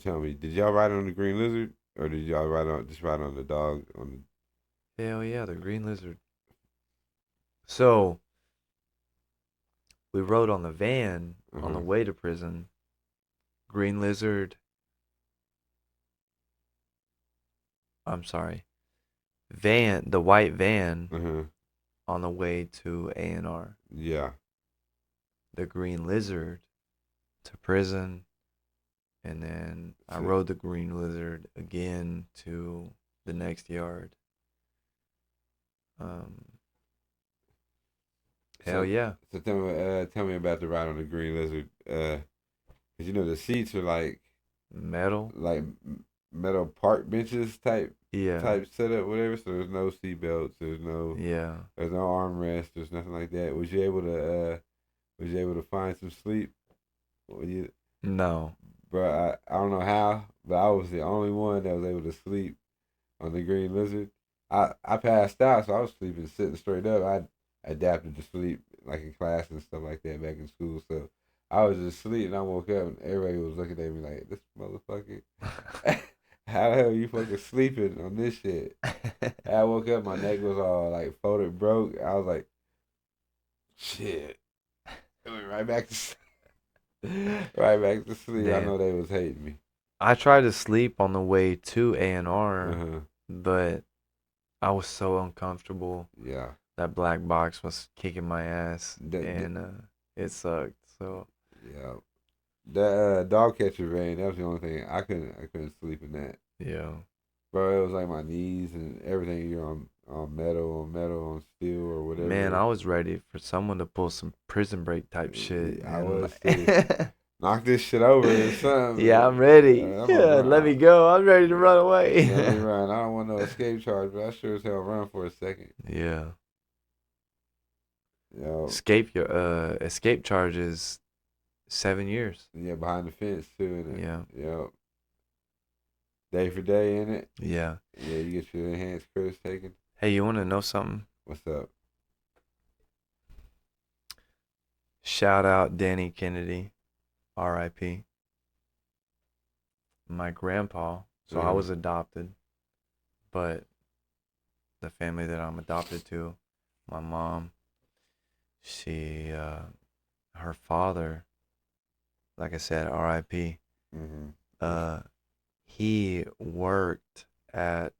tell me, did y'all ride on the Green Lizard, or did y'all ride on the dog on
hell yeah, the Green Lizard. So we rode on the van
the?
on the way to prison. Green Lizard. I'm sorry. The white van
Uh-huh.
on the way to A&R.
Yeah.
The Green Lizard to prison, and then I
So,
rode the Green Lizard again to the next yard. Um, hell
so,
yeah,
so tell me about the ride on the Green Lizard. 'Cause the seats are
metal.
like metal park benches
Yeah,
type setup, whatever. So there's no seat belts.
yeah.
There's no armrest. There's nothing like that. Was you able to find some sleep? You,
No,
bro, I don't know how, but I was the only one that was able to sleep on the Green Lizard. I passed out, so I was sleeping sitting straight up. I adapted to sleep like in class and stuff like that back in school. So I was just asleep, and I woke up, and everybody was looking at me like, "This motherfucker, how the hell you fucking sleeping on this shit?" I woke up, my neck was all like folded, broke. I was like, "Shit," I went right back to right back to sleep. I know
damn.
they was hating me.
I tried to sleep on the way to A&R,
Uh-huh.
but I was so uncomfortable.
Yeah.
That black box was kicking my ass,
The,
and it sucked. So
yeah. The dog catcher van, that was the only thing I couldn't sleep in that.
yeah,
Bro, it was like my knees and everything. You're on metal, on steel or
man,
whatever.
I was ready for someone to pull some Prison Break type shit,
I
and
was too. Knock this shit over or something.
yeah, I'm ready.
I'm gonna
Yeah, let me
run.
go. I'm ready to run
Let me
away.
run. I don't want no escape charge, but I sure as hell run for a second.
Yeah,
Yo,
escape charges 7 years.
yeah, behind the fence too, in it.
Yeah,
Yo, day for day in it.
yeah.
Yeah, you get your enhanced credits taken.
Hey, you want to know something?
What's up?
Shout out Danny Kennedy, R.I.P. My grandpa. So I
Uh-huh.
was adopted, but the family that I'm adopted to, my mom, she her father, like I said, R.I.P.
Mm-hmm.
Uh, he worked at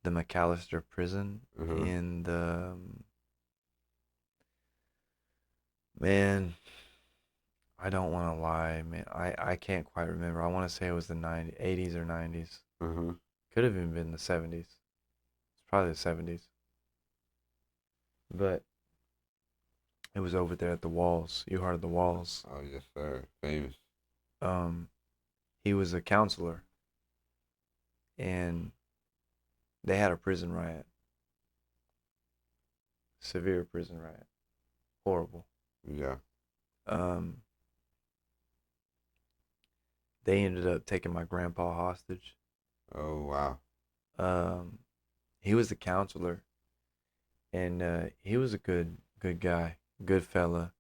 the McAllister prison
Uh-huh.
in the man. I don't want to lie, man. I can't quite remember. I want to say it was the 80s or 90s.
Uh-huh.
Could have even been the 70s. It's probably the 70s. But it was over there at the Walls. You heard of the Walls.
Oh yes, sir. Famous.
Um, he was a counselor, and they had a prison riot. Severe prison riot. Horrible.
Yeah.
Um, they ended up taking my grandpa hostage.
Oh wow.
Um, he was the counselor, and he was a good guy, good fella,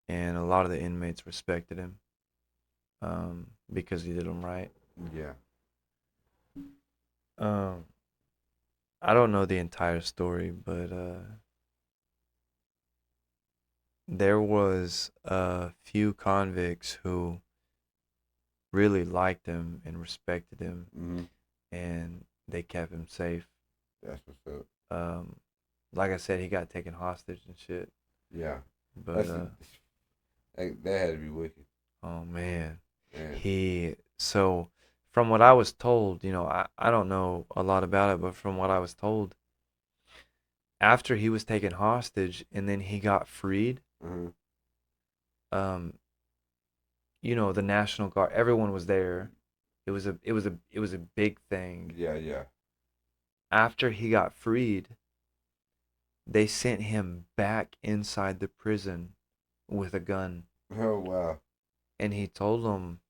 and a lot of the inmates respected him because he did them right.
Yeah.
Um, I don't know the entire story, but there was a few convicts who really liked him and respected him,
Mm-hmm.
and they kept him safe.
That's what's up.
Um, like I said, he got taken hostage and shit.
Yeah.
But
That's that had to be wicked.
oh man,
Man.
he so from what I was told, I don't know a lot about it, but from what I was told, after he was taken hostage and then he got freed,
Uh-huh.
um, the National Guard, everyone was there. It was a big thing.
Yeah, yeah.
After he got freed, they sent him back inside the prison with a gun,
Oh wow.
and he told them,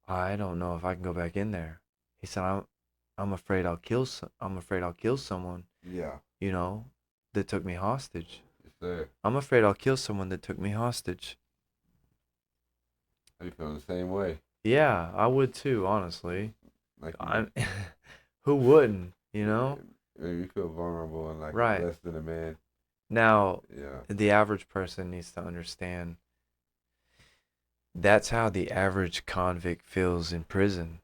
"I don't know if I can go back in there." He said, I'm afraid I'm afraid I'll kill someone,
Yeah.
you know, that took me hostage.
Yes, sir.
I'm afraid I'll kill someone that took me hostage."
I be feeling the same way.
Yeah, I would too, honestly.
Like you,
I who wouldn't, you know?
you feel vulnerable and like
Right.
less than a man.
Now,
Yeah.
the average person needs to understand that's how the average convict feels in prison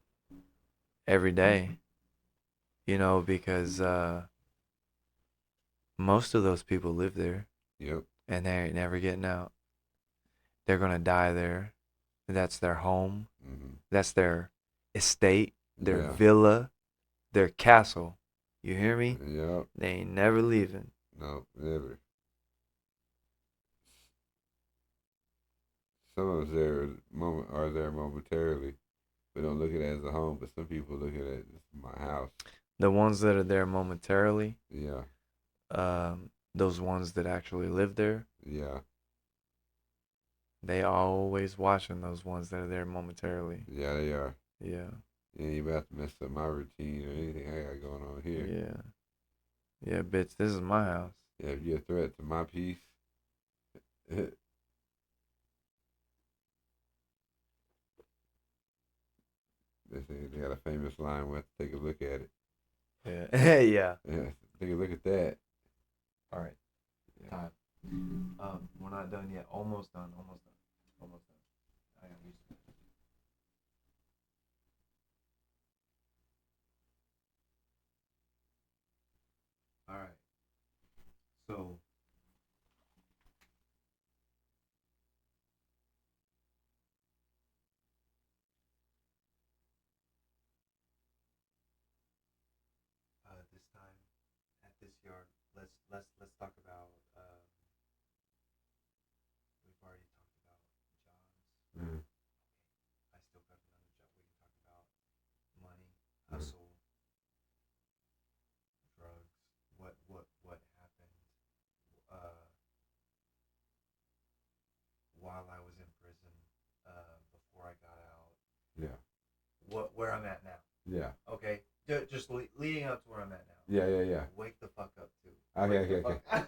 every day, because most of those people live there
Yep.
and they ain't never getting out. They're going to die there. That's their home.
Mm-hmm.
That's their estate, their
Yeah.
villa, their castle. You hear me?
Yep.
They ain't never leaving.
No, never. Some of us are there momentarily. We don't look at it as a home, but some people look at it as my house.
The ones that are there momentarily,
Yeah.
those ones that actually live there,
Yeah.
they always watching those ones that are there momentarily.
Yeah, they are.
Yeah.
You ain't about to mess up my routine or anything I got going on here.
Yeah. Yeah, bitch, this is my house.
Yeah, if you're a threat to my peace, they say they got a famous line. We have to take a look at it.
Yeah. Yeah.
Yeah, take a look at that.
All right.
Yeah.
Time. We're not done yet. Almost done. Almost done. Almost done. I am used to it. All right. So, this time at this yard, let's talk about. We've already talked about jobs.
Mm-hmm.
I still got another job. We can talk about money,
Mm-hmm.
hustle, drugs. What happened uh, while I was in prison before I got out.
Yeah.
Where I'm at now.
Yeah.
Okay, just leading up to where I'm at now.
Yeah, yeah, yeah.
Wake the fuck up too.
Okay,
Wake the
okay,
fuck
okay.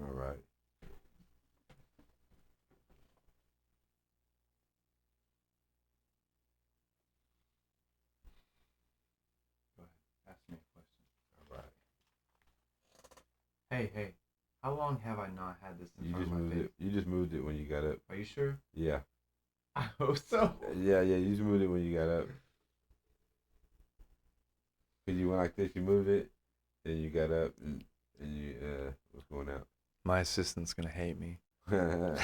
All right.
Go ahead. Ask me a question.
All right.
Hey, hey. How long have I not had this in
You
front
just
of my
moved
face?
it. You just moved it when you got up.
Are you sure?
Yeah.
I hope so.
Yeah, yeah. You just moved it when you got up. Cause you went like this. You moved it, and you got up, and you was going out.
My assistant's gonna hate me.
No,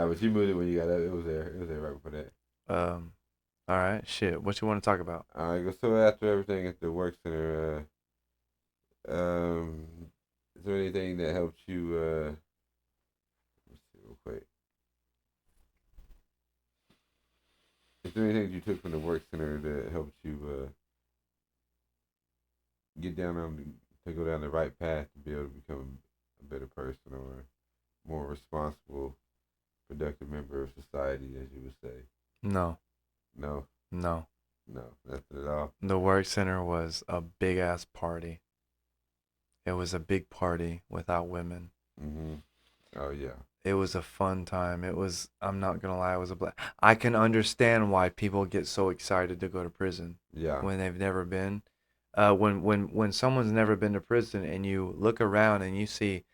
but you moved it when you got up. It was there. It was there right before that.
um, all right, shit. What you want to talk about?
All right. So after everything at the work center, is there anything that helped you? Let's see real quick. Is there anything you took from the work center that helped you get down on to go down the right path to be able to become a better person or more responsible, productive member of society, as you would say?
No,
No,
no.
no, nothing at all.
The work center was a big ass party. It was a big party without women.
Mm-hmm. Oh yeah.
It was a fun time. It was. I'm not gonna lie. It was I can understand why people get so excited to go to prison
Yeah.
when they've never been. When someone's never been to prison and you look around and you see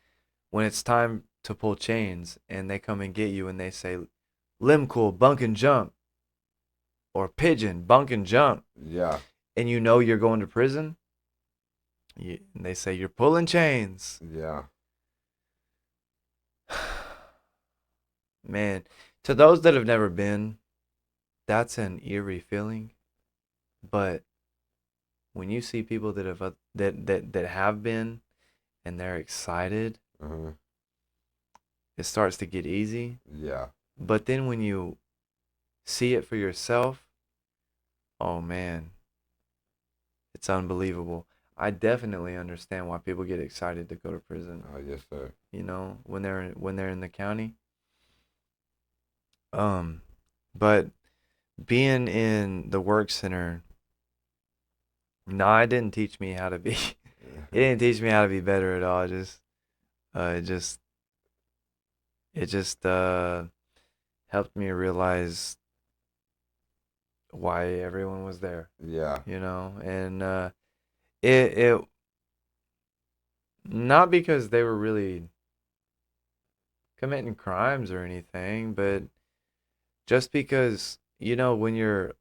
when it's time to pull chains and they come and get you and they say, "Limb cool, bunk and jump," or "Pigeon, bunk and jump,"
Yeah.
and you know you're going to prison. And they say you're pulling chains.
Yeah.
Man, to those that have never been, that's an eerie feeling. But when you see people that have that have been and they're excited,
Uh-huh.
it starts to get easy.
Yeah.
But then when you see it for yourself, oh man, it's unbelievable. I definitely understand why people get excited to go to prison.
Oh yes, sir.
You know, when they're in the county. Um, but being in the work center, no, it didn't teach me how to be. It didn't teach me how to be better at all. Uh, it just, it just helped me realize why everyone was there.
Yeah.
You know, and it not because they were really committing crimes or anything, but just because you know when you're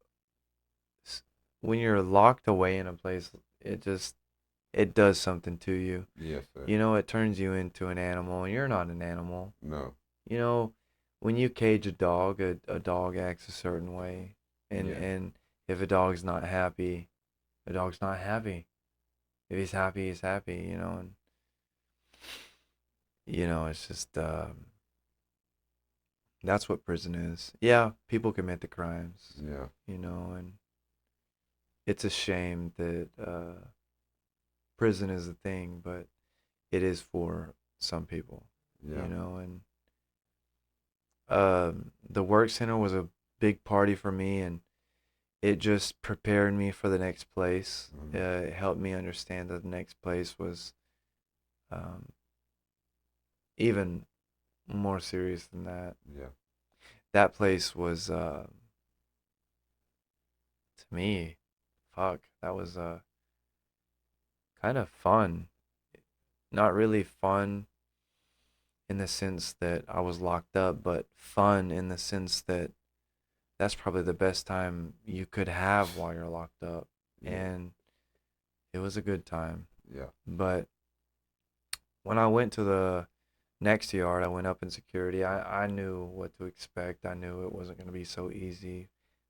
locked away in a place, it does something to you.
Yes, sir.
You know, it turns you into an animal, and you're not an animal.
No.
You know, when you cage a dog acts a certain way,
Yeah.
and if a dog's not happy, a dog's not happy. If he's happy, he's happy. You know, and you know, it's just that's what prison is. Yeah, people commit the crimes.
Yeah.
You know, and it's a shame that prison is a thing, but it is for some people.
Yeah.
You know, and the work center was a big party for me, and it just prepared me for the next place.
Mm-hmm.
It helped me understand that the next place was um, even more serious than that.
Yeah.
That place was, to me, fuck, that was kind of fun. Not really fun in the sense that I was locked up, but fun in the sense that that's probably the best time you could have while you're locked up.
Yeah.
And it was a good time.
Yeah.
But when I went to the next yard, I went up in security. I knew what to expect. I knew it wasn't going to be so easy.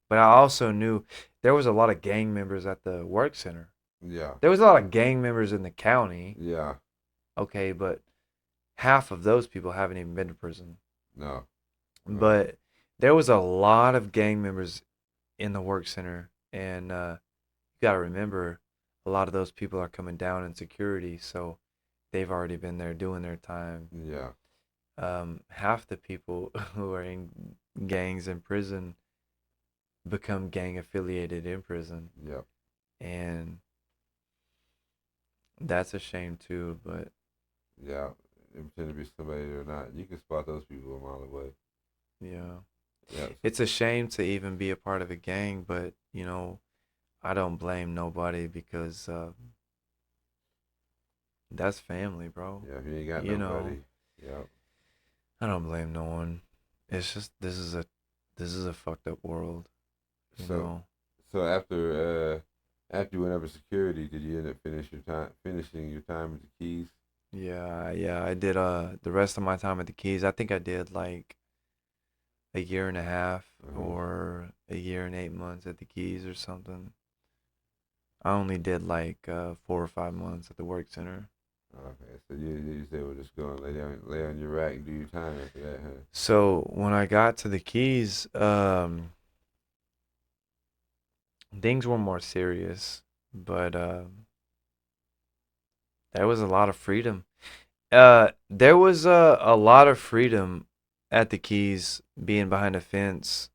But I also knew there was a lot of gang members at the work center.
Yeah.
There was a lot of gang members in the county.
Yeah.
Okay, but half of those people haven't even been to prison.
No. No.
But there was a lot of gang members in the work center. And you got to remember, a lot of those people are coming down in security. So they've already been there doing their time.
Yeah.
Half the people who are in gangs in prison become gang affiliated in prison,
Yeah.
and that's a shame too. But
Yeah. and pretend to be somebody they're not. You can spot those people a mile away.
Yeah.
Yeah.
It's a shame to even be a part of a gang, but I don't blame nobody because that's family, bro.
Yeah. If you ain't got
You know,
nobody. Yeah.
I don't blame no one. It's just this is a fucked up world, you
So
know.
so after you went up in security, did you end up finishing your time with the keys?
Yeah, yeah, I did the rest of my time at the Keys. I think I did like a year and a half
Uh-huh.
or a year and 8 months at the Keys or something. I only did like 4 or 5 months at the work center.
Okay, so you said we're just going to lay on your rack and do your time after that, huh?
So when I got to the Keys, things were more serious, but there was a lot of freedom. There was a lot of freedom at the Keys being behind a fence.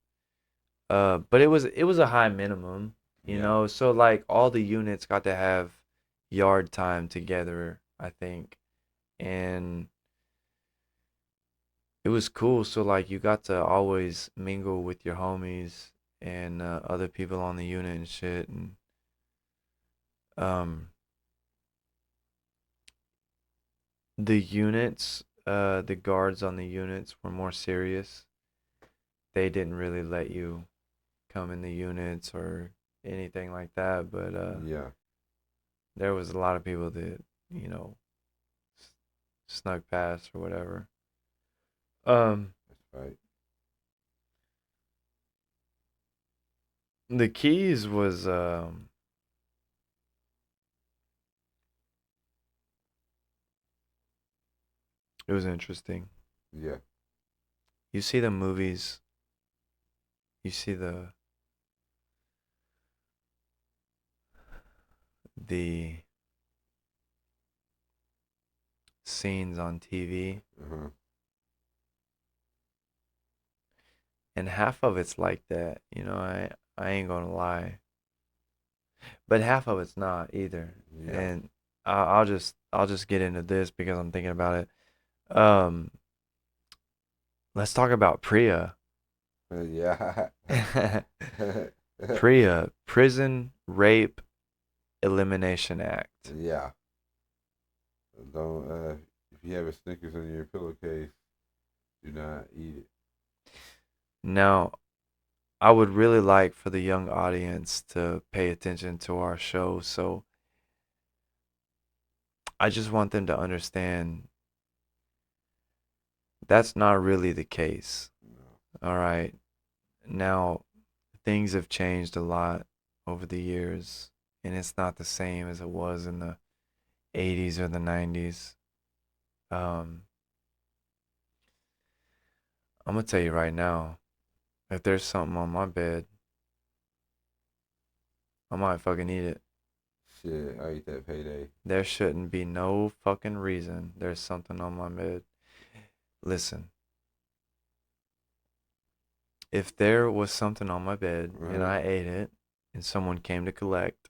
But it was a high minimum, you
Yeah.
know. So like all the units got to have yard time together, I think, and it was cool. So like you got to always mingle with your homies and other people on the unit and shit, and um, the guards on the units were more serious. They didn't really let you come in the units or anything like that, but
Yeah.
there was a lot of people that you know snuck past or whatever. Um,
That's right.
the Keys was it was interesting.
Yeah.
You see the movies, you see the scenes on TV,
Uh-huh.
and half of it's like that. I ain't gonna lie, but half of it's not either.
Yeah.
And I'll just get into this because I'm thinking about it. Let's talk about Priya.
Yeah.
Priya, Prison Rape Elimination Act.
Yeah. Don't if you have a Snickers on your pillowcase, do not eat it.
Now, I would really like for the young audience to pay attention to our show. So I just want them to understand that's not really the case.
No.
All right. Now, things have changed a lot over the years, and it's not the same as it was in the 80s or the 90s. Um, I'm going to tell you right now, if there's something on my bed, I might fucking eat it.
Shit, I eat that payday.
There shouldn't be no fucking reason there's something on my bed. Listen, if there was something on my bed and
Uh-huh.
I ate it and someone came to collect,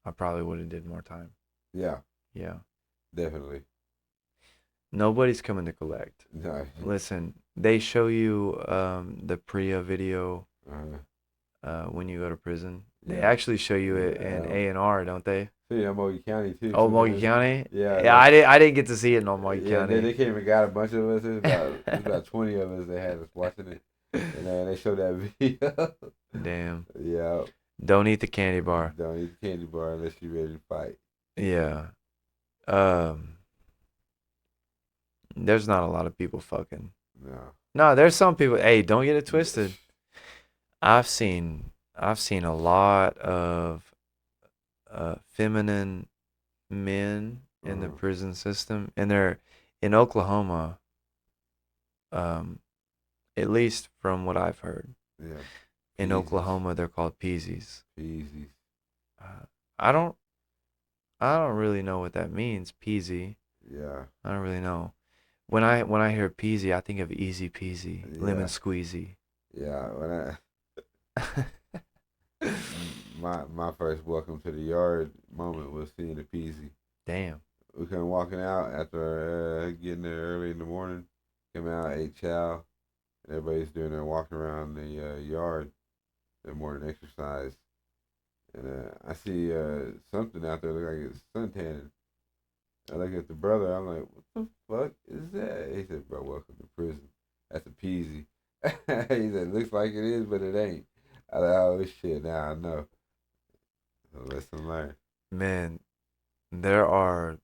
I probably would have did more time.
Yeah,
Yeah.
definitely.
Nobody's coming to collect.
No.
Listen, they show you the Priya video
Uh-huh.
when you go to prison. They
Yeah.
actually show you it in
Yeah.
A&R, don't they?
See, I'm Mogi County too
Oh, Mogi
sometimes.
County?
Yeah,
Yeah, I didn't get to see it in Mogi
yeah, they
County.
came and got a bunch of us. It was about 20 of us that had us watching it, and they showed that video.
Damn.
Yeah,
Don't eat the candy bar.
don't eat candy bar unless you're ready to fight.
Yeah. Um, there's not a lot of people fucking.
No.
No, there's some people. Hey, don't get it twisted. I've seen a lot of feminine men in the
Uh-huh.
prison system, and they're in Oklahoma. Um, at least from what I've heard,
Yeah.
in
Peasies.
Oklahoma they're called peasies.
Peasies.
Uh, I don't I don't really know what that means, peasy.
Yeah.
I don't really know. When I hear peasy, I think of easy peasy, lemon
Yeah.
squeezy.
Yeah. my first welcome to the yard moment was seeing the Peasy.
Damn.
We come walking out after getting there early in the morning. Came out, ate chow. Everybody's doing their walking around the yard, their morning exercise. And I see something out there look like it's suntanning. I look at the brother. I'm like, what the fuck is that? He said, bro, welcome to prison. That's a peasy. He said, looks like it is, but it ain't. I like, oh shit, now I know. So lesson learned.
Man, there are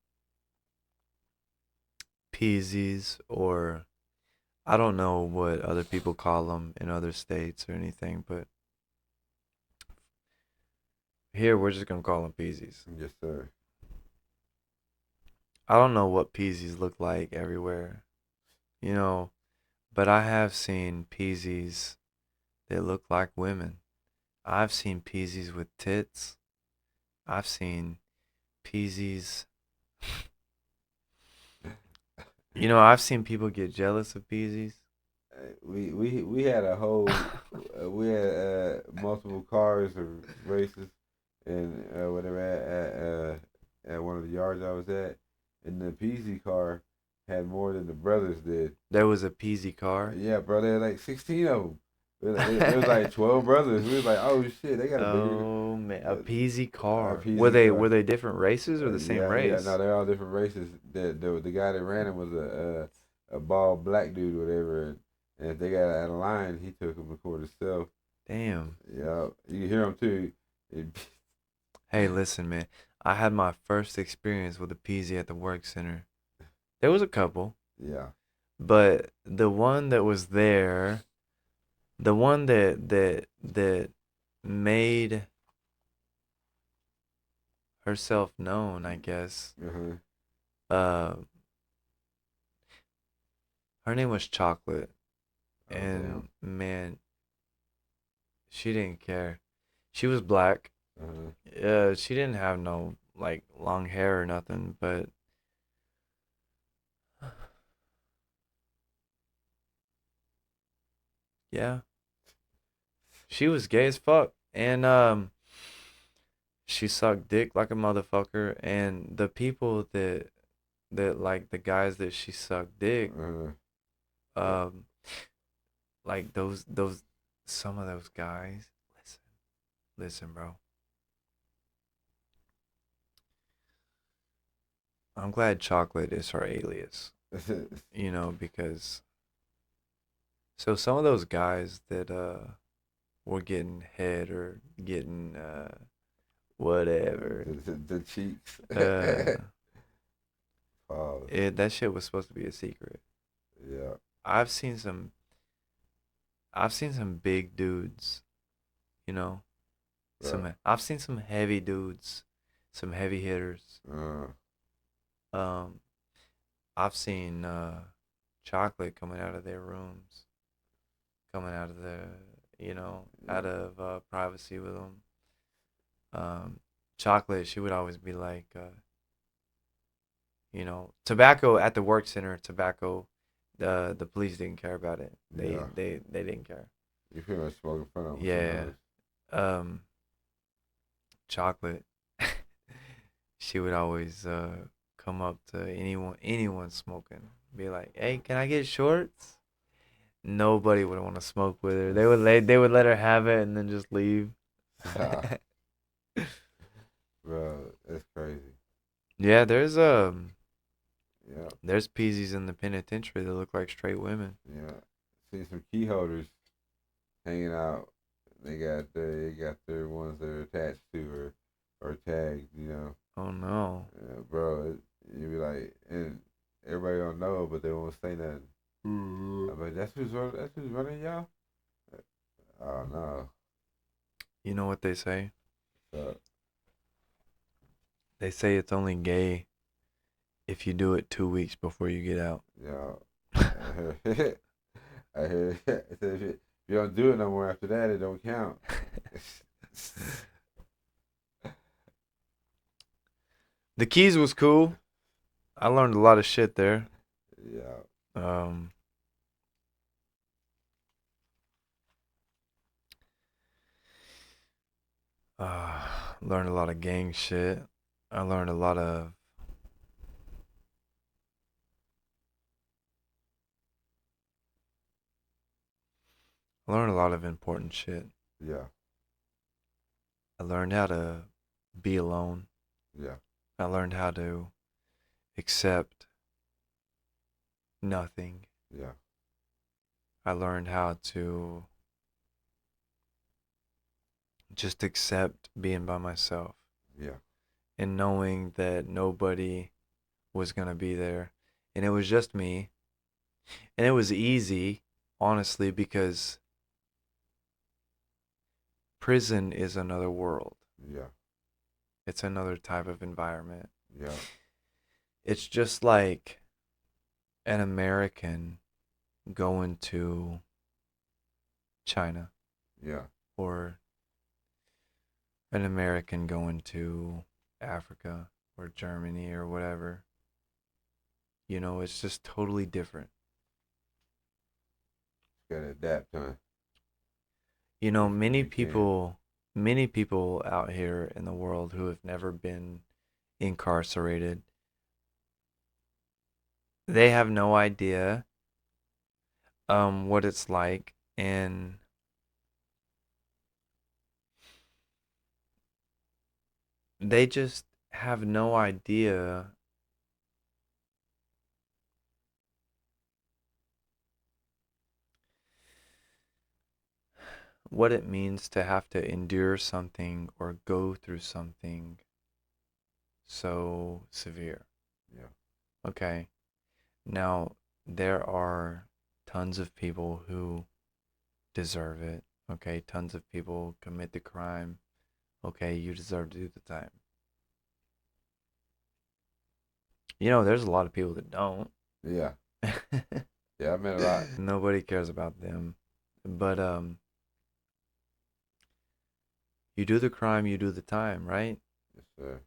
peasies, or I don't know what other people call them in other states or anything, but here we're just gonna call them peasies.
Yes, sir.
I don't know what peasies look like everywhere, you know, but I have seen peasies that look like women. I've seen peasies with tits. I've seen peasies. You know, I've seen people get jealous of peasies.
We had a whole we had multiple cars or races and whatever at one of the yards I was at, and the PZ car had more than the brothers did.
There was a peasy car.
Yeah, bro, there were like 16 of them. There was like 12 brothers. We was like, oh shit, they got a bigger
Oh man, a peasy
our
car. Were
PZ
they
car.
different races or the same
Yeah, no,
race?
they're all different races. The guy that ran him was a bald black dude, whatever. And if they got out of line, he took him to court himself.
Damn.
Yeah, you can hear him too.
Hey, listen, man. I had my first experience with a peasy at the work center. There was a couple,
Yeah.
but the one that was there, the one that made herself known, I guess.
Uh-huh.
Uh, her name was Chocolate,
Oh damn.
and man, she didn't care. She was black.
Uh-huh.
She didn't have no like long hair or nothing, but yeah, she was gay as fuck, and she sucked dick like a motherfucker, and the people that like the guys that she sucked dick,
Uh-huh.
um, like those some of those guys. Listen, bro. I'm glad Chocolate is her alias, you know, because so some of those guys that were getting head or getting whatever,
the cheeks.
uh,
Pause.
that shit was supposed to be a secret.
Yeah.
I've seen some I've seen some big dudes, you know.
Right.
I've seen some heavy dudes, some heavy hitters.
Uh,
Um I've seen Chocolate coming out of their rooms, coming out of the, you know, out of privacy with them. Chocolate, she would always be like, you know, tobacco at the work center. Tobacco, the police didn't care about it.
yeah.
They didn't care.
You feel like smoking fun of them
Yeah.
sometimes.
Um, Chocolate, she would always come up to anyone smoking, be like, "Hey, can I get shorts?" Nobody would want to smoke with her. They would let her have it and then just leave.
Bro, that's crazy.
Yeah,
Yeah.
there's peasies in the penitentiary that look like straight women.
Yeah. See some key holders hanging out. They got their ones that are attached to or tagged, you know.
Oh no.
Bro, you be like, and everybody don't know, but they won't say nothing.
Mm-hmm.
I'm like, that's who's running y'all. Oh no.
You know what they say?
So,
They say it's only gay if you do it 2 weeks before you get out.
yeah. I heard it said if you don't do it no more after that, it don't count.
The Keys was cool. I learned a lot of shit there.
Yeah.
Um, Learned a lot of gang shit. I learned a lot of I learned a lot of important shit.
Yeah.
I learned how to be alone.
Yeah.
I learned how to accept nothing.
Yeah.
I learned how to just accept being by myself
Yeah.
and knowing that nobody was going to be there. And it was just me. And it was easy, honestly, because prison is another world.
Yeah.
It's another type of environment.
Yeah.
It's just like an American going to China
Yeah.
or an American going to Africa or Germany or whatever. You know, it's just totally different.
Gotta adapt, huh?
You know,
If you can.
many people out here in the world who have never been incarcerated, they have no idea what it's like, and they just have no idea what it means to have to endure something or go through something so severe.
Yeah.
Okay. Now, there are tons of people who deserve it. Okay. Tons of people commit the crime. Okay. You deserve to do the time. You know, there's a lot of people that don't.
Yeah. Yeah. I met a lot.
Nobody cares about them. But you do the crime, you do the time, right?
Yes, sir.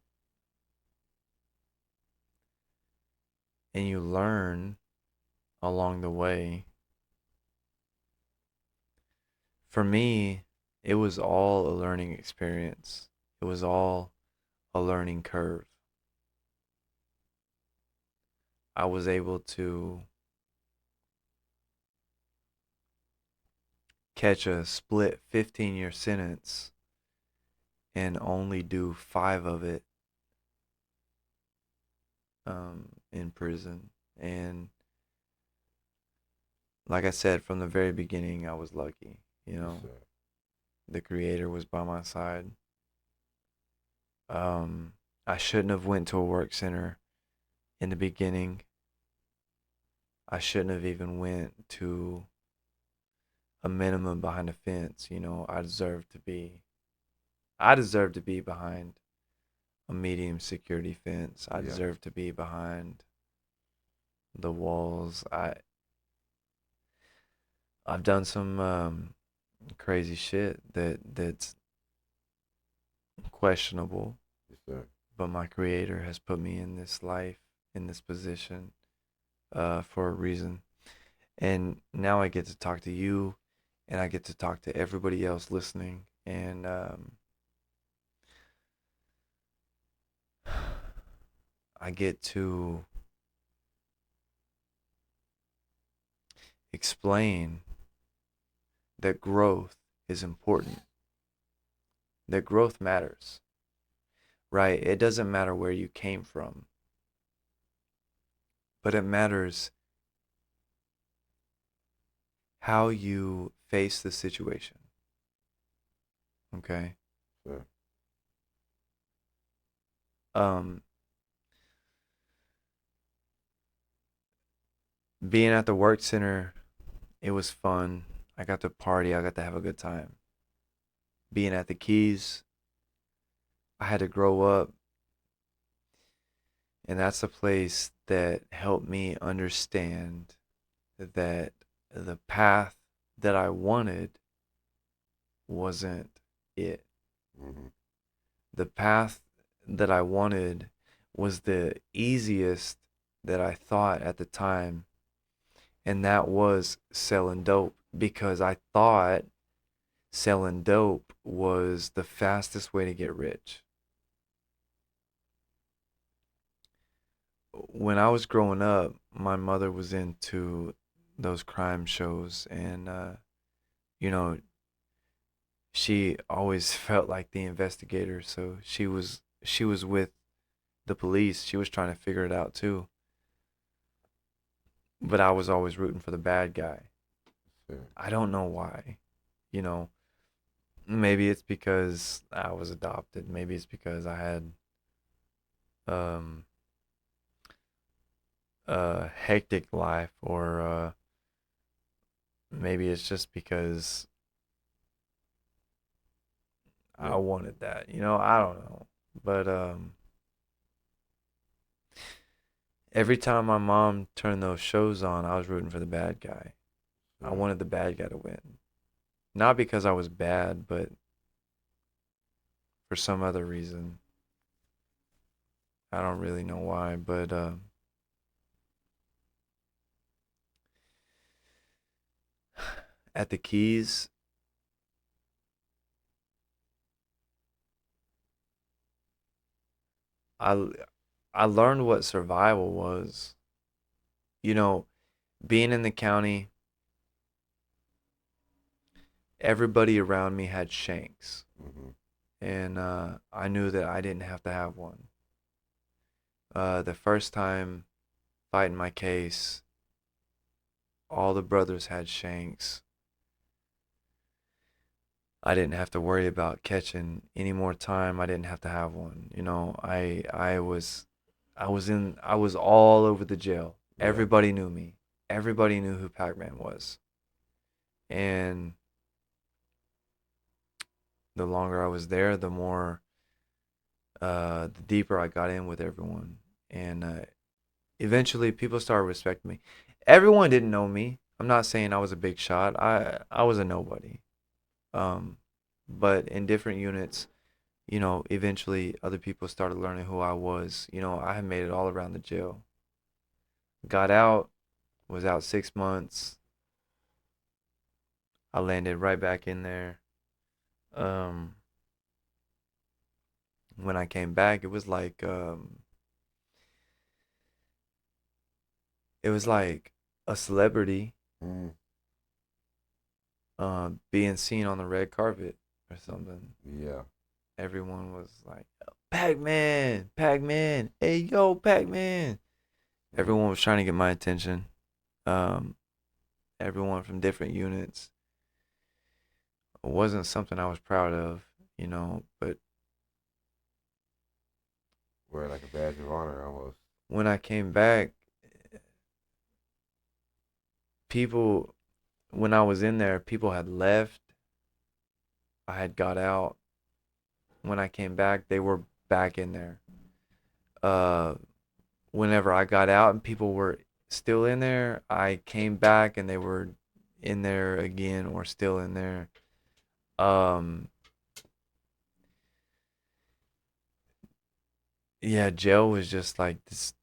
And you learn along the way. For me, it was all a learning experience. It was all a learning curve. I was able to catch a split 15-year sentence and only do 5 of it in prison. And like I said, from the very beginning, I was lucky. You
Yes,
know,
sir.
the creator was by my side. Um, I shouldn't have went to a work center in the beginning. I shouldn't have even went to a minimum behind a fence. You know, I deserve to be behind a medium security fence. I
Yeah.
deserve to be behind the walls. I've done some crazy shit that's questionable,
Yes, sir.
but my creator has put me in this life, in this position, for a reason. And now I get to talk to you, and I get to talk to everybody else listening, and I get to explain that growth is important, that growth matters, right? It doesn't matter where you came from, but it matters how you face the situation, okay?
Sir.
Um, Being at the work center, it was fun. I got to party, I got to have a good time. Being at the Keys, I had to grow up, and that's a place that helped me understand that the path that I wanted wasn't it.
Mm-hmm.
The path that I wanted was the easiest that I thought at the time, and that was selling dope because I thought selling dope was the fastest way to get rich. When I was growing up, my mother was into those crime shows, and you know, she always felt like the investigator, so she was with the police. She was trying to figure it out too. But I was always rooting for the bad guy.
Sure.
I don't know why. You know, maybe it's because I was adopted. Maybe it's because I had um a hectic life, or maybe it's just because I
Yeah.
wanted that. I don't know. But every time my mom turned those shows on, I was rooting for the bad guy. I
Sure.
wanted the bad guy to win. Not because I was bad, but for some other reason. I don't really know why, but at the Keys, I I learned what survival was. You know, being in the county, everybody around me had shanks,
Mm-hmm.
and I knew that I didn't have to have one. The first time fighting my case, all the brothers had shanks. I didn't have to worry about catching any more time. I didn't have to have one. I was all over the jail.
Yeah.
Everybody knew me. Everybody knew who Pac-Man was. And the longer I was there, the deeper I got in with everyone. And eventually people started respecting me. Everyone didn't know me. I'm not saying I was a big shot. I was a nobody. Um, but in different units, eventually other people started learning who I was. I had made it all around the jail. Got out, was out 6 months. I landed right back in there. Um, when I came back, it was like a celebrity
Mm.
being seen on the red carpet or something.
Yeah.
Everyone was like, Pac-Man, Pac-Man, hey yo, Pac-Man.
Mm.
Everyone was trying to get my attention. Um, Everyone from different units. It wasn't something I was proud of, but
Wear like a badge of honor almost.
when I came back, people, when I was in there, people had left. I had got out. When I came back, they were back in there. Uh, Whenever I got out and people were still in there, I came back and they were in there again or still in there. Um, yeah, jail was just like this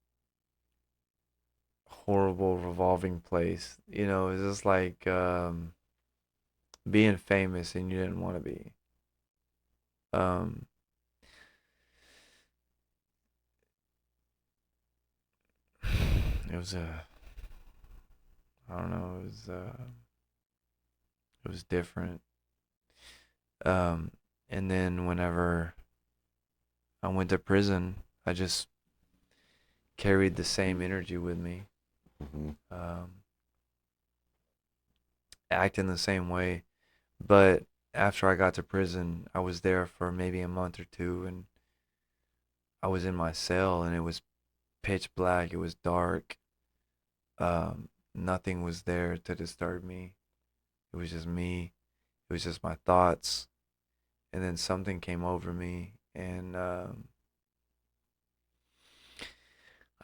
horrible revolving place. It was just like being famous and you didn't want to be. Um, it was I don't know, it was different. Um, and then whenever I went to prison, I just carried the same energy with me,
Mm-hmm.
um, acting the same way. But after I got to prison, I was there for maybe a month or two, and I was in my cell, and it was pitch black. It was dark. Nothing was there to disturb me. It was just me. It was just my thoughts. And then something came over me, and I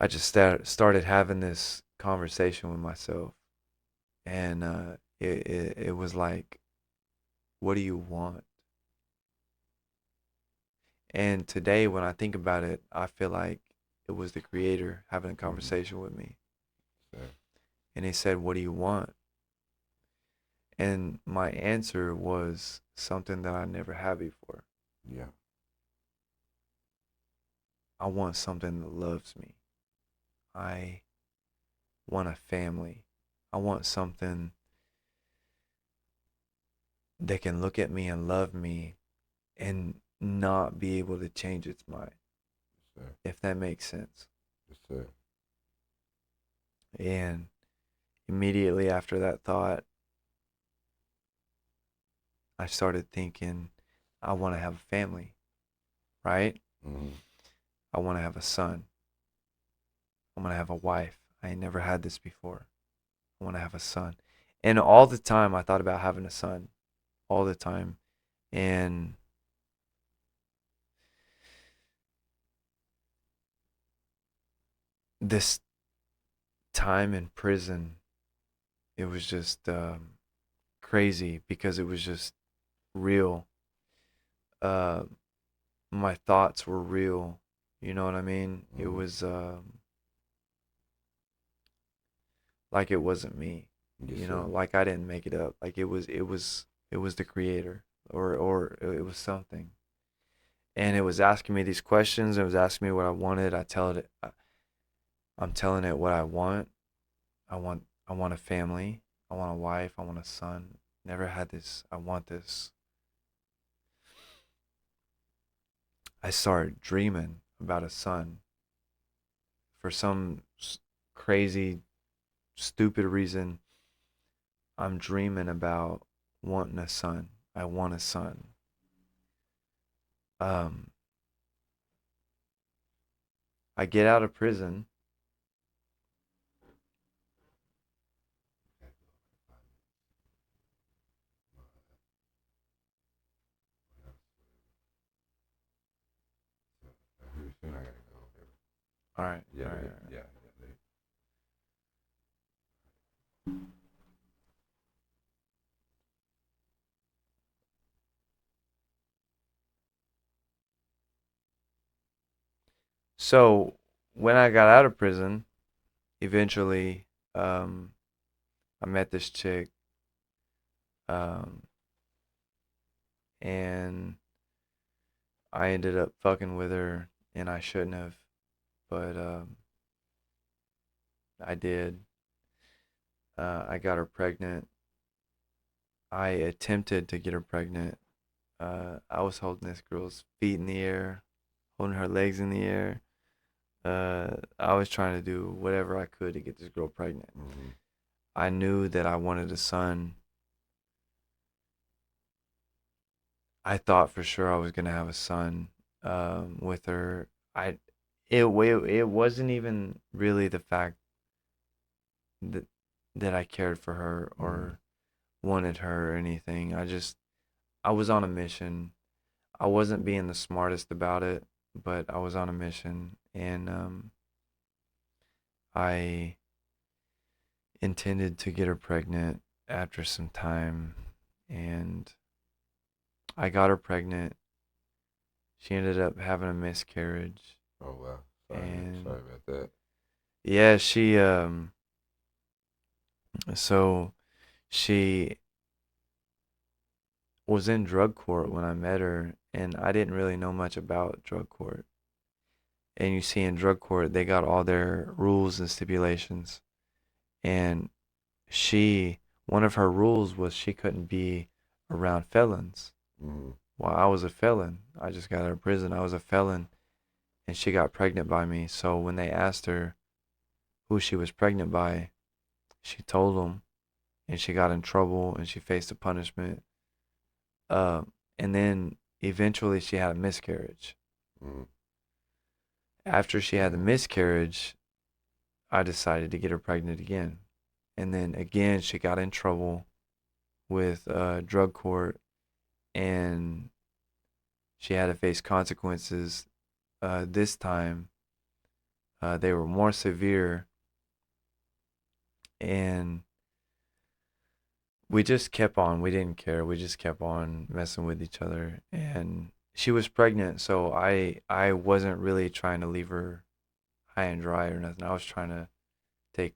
just started having this conversation with myself, and it was like, what do you want? And today, when I think about it, I feel like it was the creator having a
Mm-hmm.
conversation with me.
Sure.
And he said, what do you want? And my answer was something that I never had before.
Yeah.
I want something that loves me. I want a family. I want something that can look at me and love me and not be able to change its mind,
Yes, sir.
if that makes sense.
Yes, sir.
And immediately after that thought, I started thinking, I want to have a family, right?
Mm-hmm.
I want to have a son. I want to have a wife. I ain't never had this before. I want to have a son. And all the time I thought about having a son, all the time. And this time in prison, it was just crazy because it was just real. Uh, my thoughts were real. You know what I mean? It
Mm-hmm.
was like it wasn't me.
Yes,
You know,
sir.
like I didn't make it up. Like it was the creator, or it was something. And it was asking me these questions. It was asking me what I wanted. I'm telling it what I want. I want a family. I want a wife. I want a son. Never had this. I want this. I started dreaming about a son for some crazy, stupid reason. I'm dreaming about wanting a son. I want a son. Um, I get out of prison.
Pretty soon I gotta go.
All right,
Yeah,
all right, all
babe.
right.
Yeah, yeah, babe.
So when I got out of prison, eventually, um, I met this chick, um, and I ended up fucking with her, and I shouldn't have, but I did. I got her pregnant. I attempted to get her pregnant. I was holding this girl's feet in the air, holding her legs in the air. I was trying to do whatever I could to get this girl pregnant.
Mm-hmm.
I knew that I wanted a son. I thought for sure I was gonna have a son with her. I it wasn't even really the fact that I cared for her
Mm-hmm.
or wanted her or anything. I was on a mission. I wasn't being the smartest about it, but I was on a mission, and I intended to get her pregnant after some time, and I got her pregnant. She ended up having a miscarriage,
Oh wow.
and
Sorry about that.
yeah, so she was in drug court when I met her, and I didn't really know much about drug court. And you see, in drug court, they got all their rules and stipulations, and one of her rules was she couldn't be around felons.
Mm-hmm.
Well, I was a felon. I just got out of prison. I was a felon, and she got pregnant by me. So when they asked her who she was pregnant by, she told them, and she got in trouble, and she faced a punishment. Uh, and then eventually she had a miscarriage.
Mm-hmm.
After she had the
Damn.
miscarriage, I decided to get her pregnant again. And then again, she got in trouble with drug court, and she had to face consequences. This time, they were more severe, and we just kept on. We didn't care. We just kept on messing with each other, and she was pregnant, so I wasn't really trying to leave her high and dry or nothing. I was trying to take,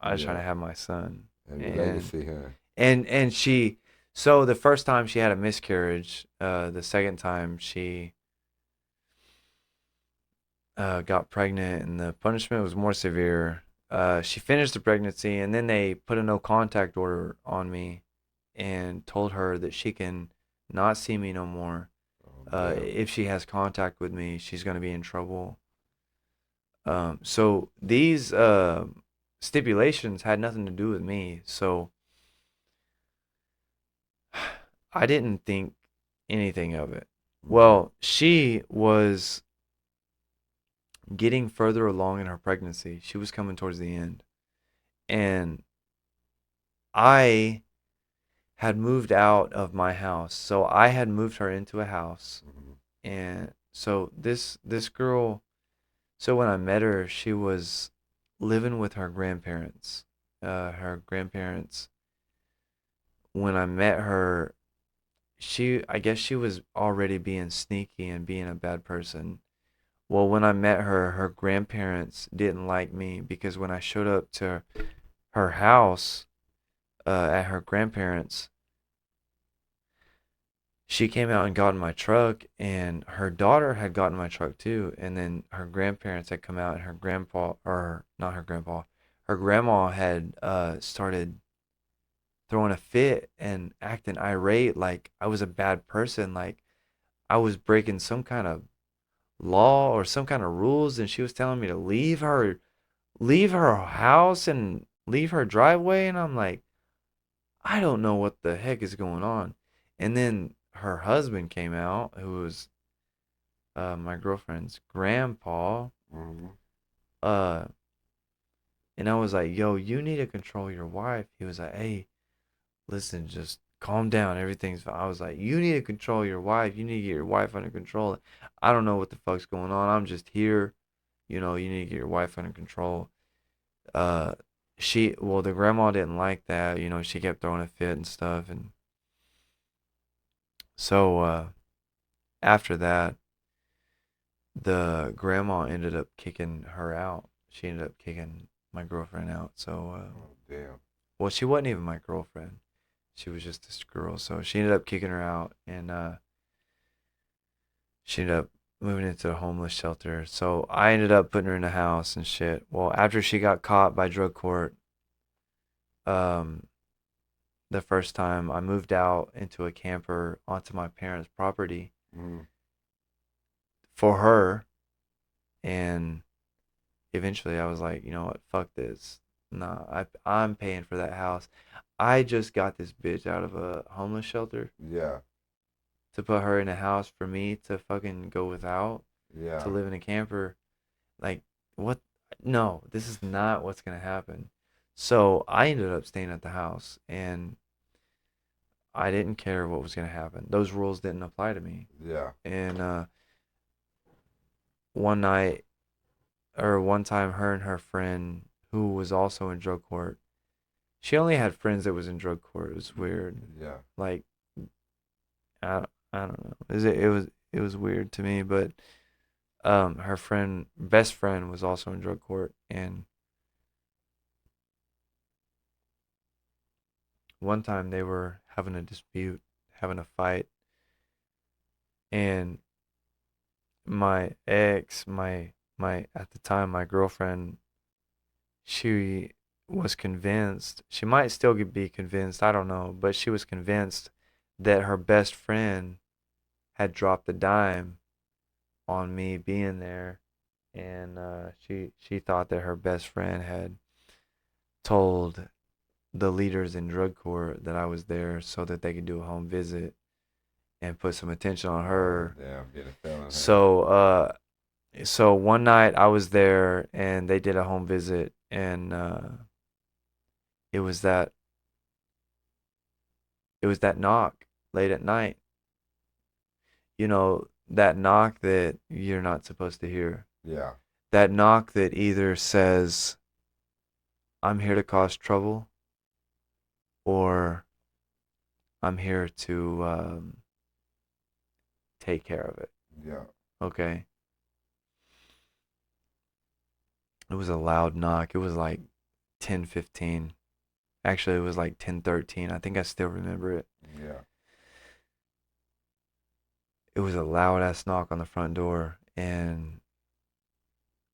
I was trying
Yeah.
to have my son,
And the
and
legacy, huh?
And she, so the first time she had a miscarriage, the second time she got pregnant, and the punishment was more severe. She finished the pregnancy, and then they put a no contact order on me, and told her that she can not see me no more.
Oh, damn.
If she has contact with me, she's gonna be in trouble. So these stipulations had nothing to do with me. So I didn't think anything of it.
Mm-hmm.
Well, she was getting further along in her pregnancy. She was coming towards the end. And I had moved out of my house. So I had moved her into a house.
Mm-hmm.
And so this girl, so when I met her, she was living with her grandparents. Her grandparents, when I met her, I guess she was already being sneaky and being a bad person. Well, when I met her, her grandparents didn't like me because when I showed up to her house at her grandparents, she came out and got in my truck, and her daughter had gotten in my truck too. And then her grandparents had come out, and her grandpa, or not her grandpa, her grandma had started throwing a fit and acting irate like I was a bad person, like I was breaking some kind of law or some kind of rules, and she was telling me to leave her house and leave her driveway. And I'm like, I don't know what the heck is going on. And then her husband came out, who was my girlfriend's grandpa.
Mm-hmm.
uh and I was like, yo, you need to control your wife. He was like, hey, listen, just calm down, everything's fine. I was like, you need to control your wife, you need to get your wife under control. I don't know what the fuck's going on, I'm just here. You need to get your wife under control. uh well, the grandma didn't like that. She kept throwing a fit and stuff. And so after that, the grandma ended up kicking her out. She ended up kicking my girlfriend out. So
Oh, damn.
well, she wasn't even my girlfriend, she was just this girl. So she ended up kicking her out, and she ended up moving into a homeless shelter. So I ended up putting her in a house and shit. Well, after she got caught by drug court, um the first time, I moved out into a camper onto my parents' property
Mm-hmm.
for her. And eventually I was like, you know what, fuck this. Nah, I'm paying for that house. I just got this bitch out of a homeless shelter
Yeah.
to put her in a house for me to fucking go without, to
Yeah.
live in a camper. Like, what? No, this is not what's gonna happen. So I ended up staying at the house, and I didn't care what was gonna happen. Those rules didn't apply to me.
Yeah.
And one night, or one time, her and her friend, who was also in drug court, she only had friends that was in drug court. It was weird.
Yeah.
Like, I don't know. It was weird to me. But her friend, best friend, was also in drug court. And one time they were having a dispute, having a fight. And my ex, my at the time, my girlfriend, she was convinced, she might still be convinced, I don't know, but she was convinced that her best friend had dropped the dime on me being there. And she thought that her best friend had told the leaders in drug court that I was there so that they could do a home visit and put some attention on
Oh,
her.
damn. Get a felon her.
So one night I was there, and they did a home visit. And it was that it was that knock late at night. That knock that you're not supposed to hear.
Yeah.
That knock that either says, I'm here to cause trouble, or I'm here to take care of it.
Yeah.
Okay. It was a loud knock. It was like 10:15 Actually, it was like 10:13. I think I still remember it.
Yeah.
It was a loud ass knock on the front door, and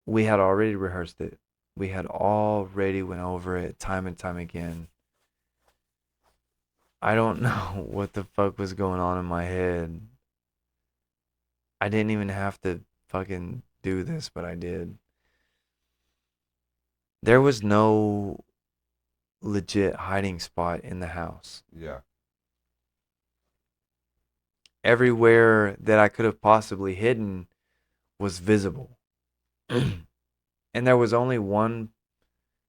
we had already rehearsed it. We had already went over it time and time again. I don't know what the fuck was going on in my head. I didn't even have to fucking do this, but I did. There was no legit hiding spot in the house.
Yeah.
Everywhere that I could have possibly hidden was visible. And there was only one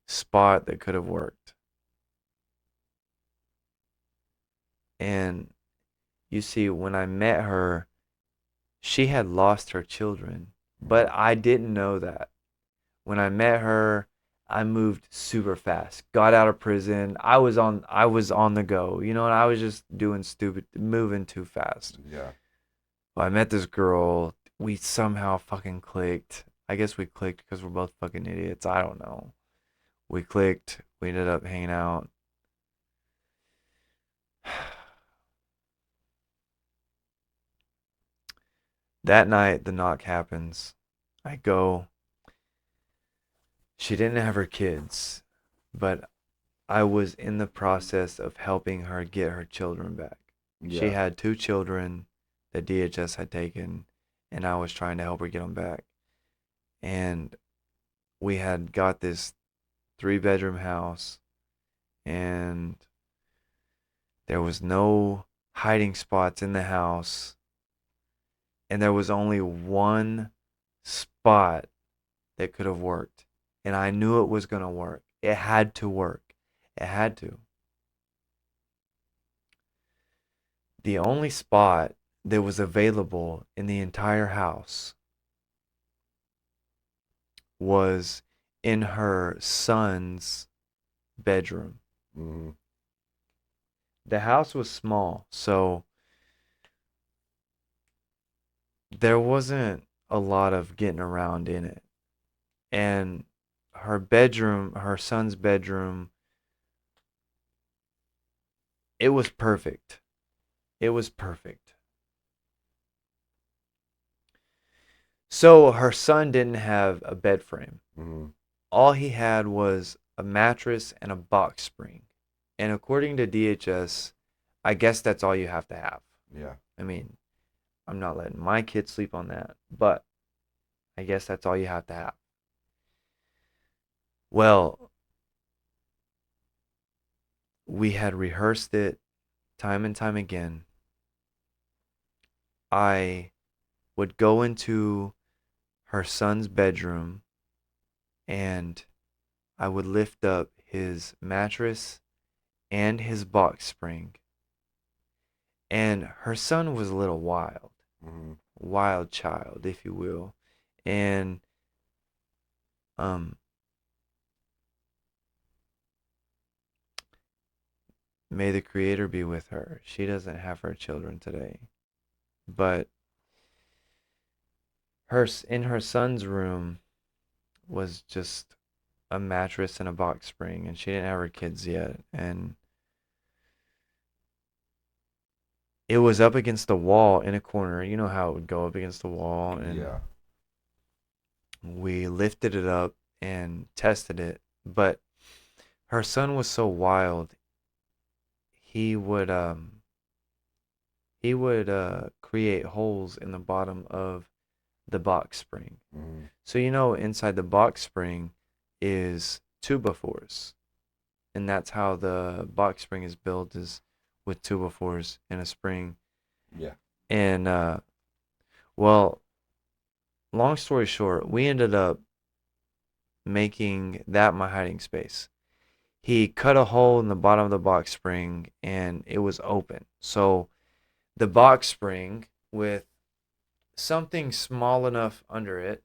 spot that could have worked. And you see, when I met her, she had lost her children, but I didn't know that. When I met her, I moved super fast. Got out of prison. I was on the go, you know, and I was just doing stupid moving too fast.
Yeah.
Well, I met this girl. We somehow fucking clicked. I guess we clicked because we're both fucking idiots. I don't know. We clicked. We ended up hanging out. That night, the knock happens. I go. She didn't have her kids, but I was in the process of helping her get her children back. She
Yeah.
had two children that DHS had taken, and I was trying to help her get them back. And we had got this 3 bedroom house, and there was no hiding spots in the house, and there was only one spot that could have worked. And I knew it was going to work. It had to work. It had to. The only spot that was available in the entire house was in her son's bedroom.
Mm-hmm.
The house was small, so there wasn't a lot of getting around in it. And her bedroom, her son's bedroom, it was perfect. It was perfect. So her son didn't have a bed frame.
Mm-hmm.
All he had was a mattress and a box spring. And according to DHS, I guess that's all you have to have.
Yeah.
I mean, I'm not letting my kids sleep on that, but I guess that's all you have to have. Well, we had rehearsed it time and time again. I would go into her son's bedroom and I would lift up his mattress and his box spring. And her son was a little wild,
Mm-hmm.
wild child, if you will. And um, may the Creator be with her. She doesn't have her children today, but in her son's room was just a mattress and a box spring, and she didn't have her kids yet, and it was up against the wall in a corner. You know how it would go up against the wall, and
Yeah.
we lifted it up and tested it. But her son was so wild, he would create holes in the bottom of the box spring.
Mm-hmm.
So you know inside the box spring is 2x4s, and that's how the box spring is built, is with 2x4s and a spring.
Yeah.
And well, long story short, we ended up making that my hiding space. He cut a hole in the bottom of the box spring and it was open. So the box spring, with something small enough under it,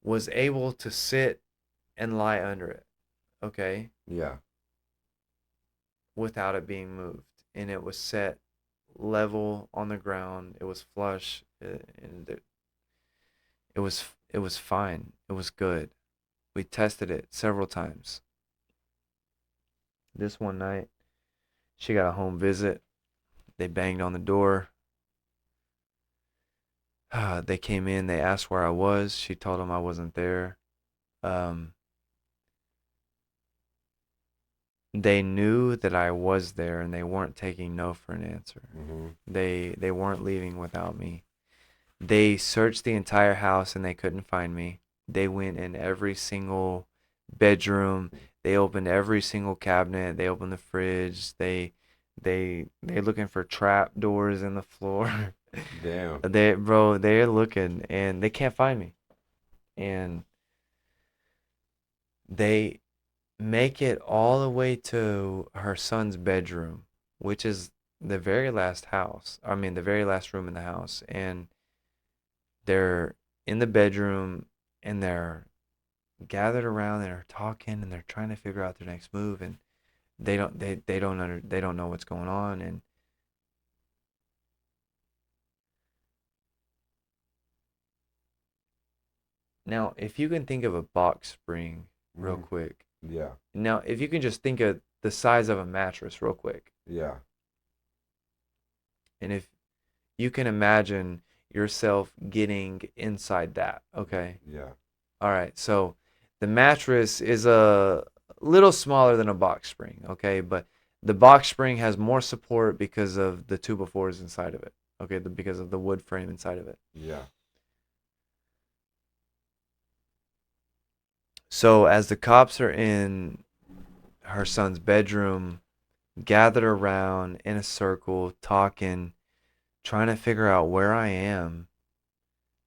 was able to sit and lie under it, okay,
Yeah.
without it being moved. And it was set level on the ground. It was flush, and it was fine. It was good. We tested it several times. This one night, she got a home visit. They banged on the door. They came in. They asked where I was. She told them I wasn't there. Um, they knew that I was there, and they weren't taking no for an answer.
Mm-hmm.
They weren't leaving without me. They searched the entire house and they couldn't find me. They went in every single bedroom. They opened every single cabinet. They opened the fridge. They looking for trap doors in the floor.
Damn.
They're looking and they can't find me. And they make it all the way to her son's bedroom, which is the very last house. I mean, the very last room in the house. And they're in the bedroom and they're gathered around and they're talking and they're trying to figure out their next move and they don't know what's going on. And now if you can think of a box spring real
Mm-hmm.
quick.
Yeah.
Now if you can just think of the size of a mattress real quick,
Yeah.
and if you can imagine yourself getting inside that, okay?
Yeah.
All right. So the mattress is a little smaller than a box spring, okay? But the box spring has more support because of the two befores inside of it, okay? Because of the wood frame inside of it.
Yeah.
So as the cops are in her son's bedroom, gathered around in a circle, talking, trying to figure out where I am,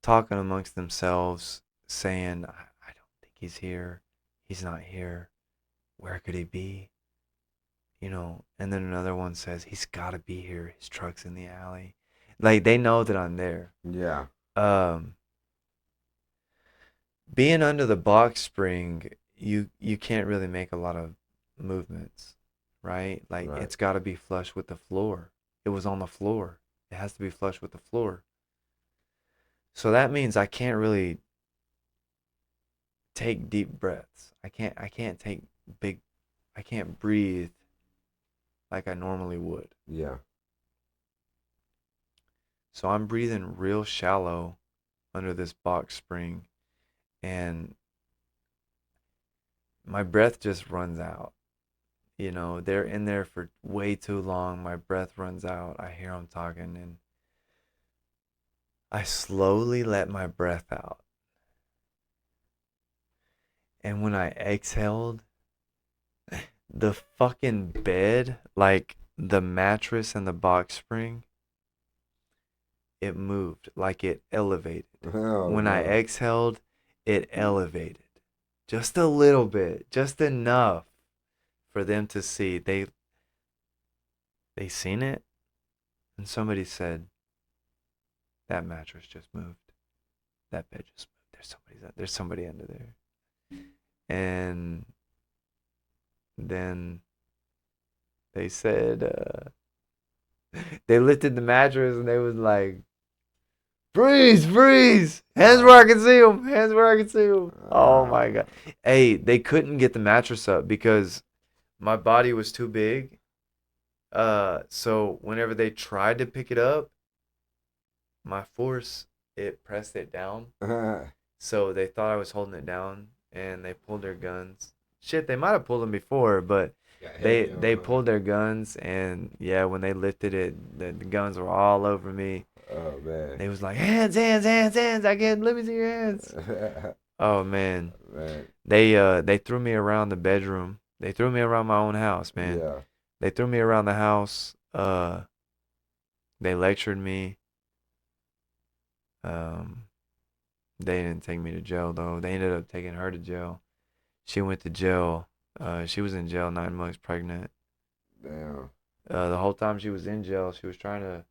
talking amongst themselves, saying, I don't think he's here. He's not here. Where could he be? And then another one says, he's got to be here. His truck's in the alley. Like, they know that I'm there.
Yeah.
Um, being under the box spring, you can't really make a lot of movements, right? Like,
Right.
it's got to be flush with the floor. It was on the floor. It has to be flush with the floor. So that means I can't really take deep breaths. I can't take big I can't breathe like I normally would.
Yeah.
So I'm breathing real shallow under this box spring and my breath just runs out. They're in there for way too long. My breath runs out. I hear them talking and I slowly let my breath out. And when I exhaled, the fucking bed, like the mattress and the box spring, it moved, like it elevated.
Oh
When I
no.
exhaled, it elevated. Just a little bit, just enough for them to see. They seen it and somebody said, that mattress just moved. That bed just moved. There's somebody under there. And then they said they lifted the mattress and they was like, freeze, freeze, hands where I can see them, hands where I can see them. Oh my god. Hey, they couldn't get the mattress up because my body was too big. So whenever they tried to pick it up, my force, it pressed it down. So they thought I was holding it down and they pulled their guns. Shit, they might have pulled them before, but
Got
they
heavy
they
on.
pulled their guns and yeah, when they lifted it, the guns were all over me.
Oh man.
They was like, hands, hands, hands, hands. I can't let me see your hands. Oh man.
Man.
They threw me around the bedroom. They threw me around my own house, man.
Yeah.
They threw me around the house. They lectured me. Um, they didn't take me to jail though. They ended up taking her to jail. She went to jail. She was in jail 9 months pregnant.
Damn.
The whole time she was in jail, she was trying to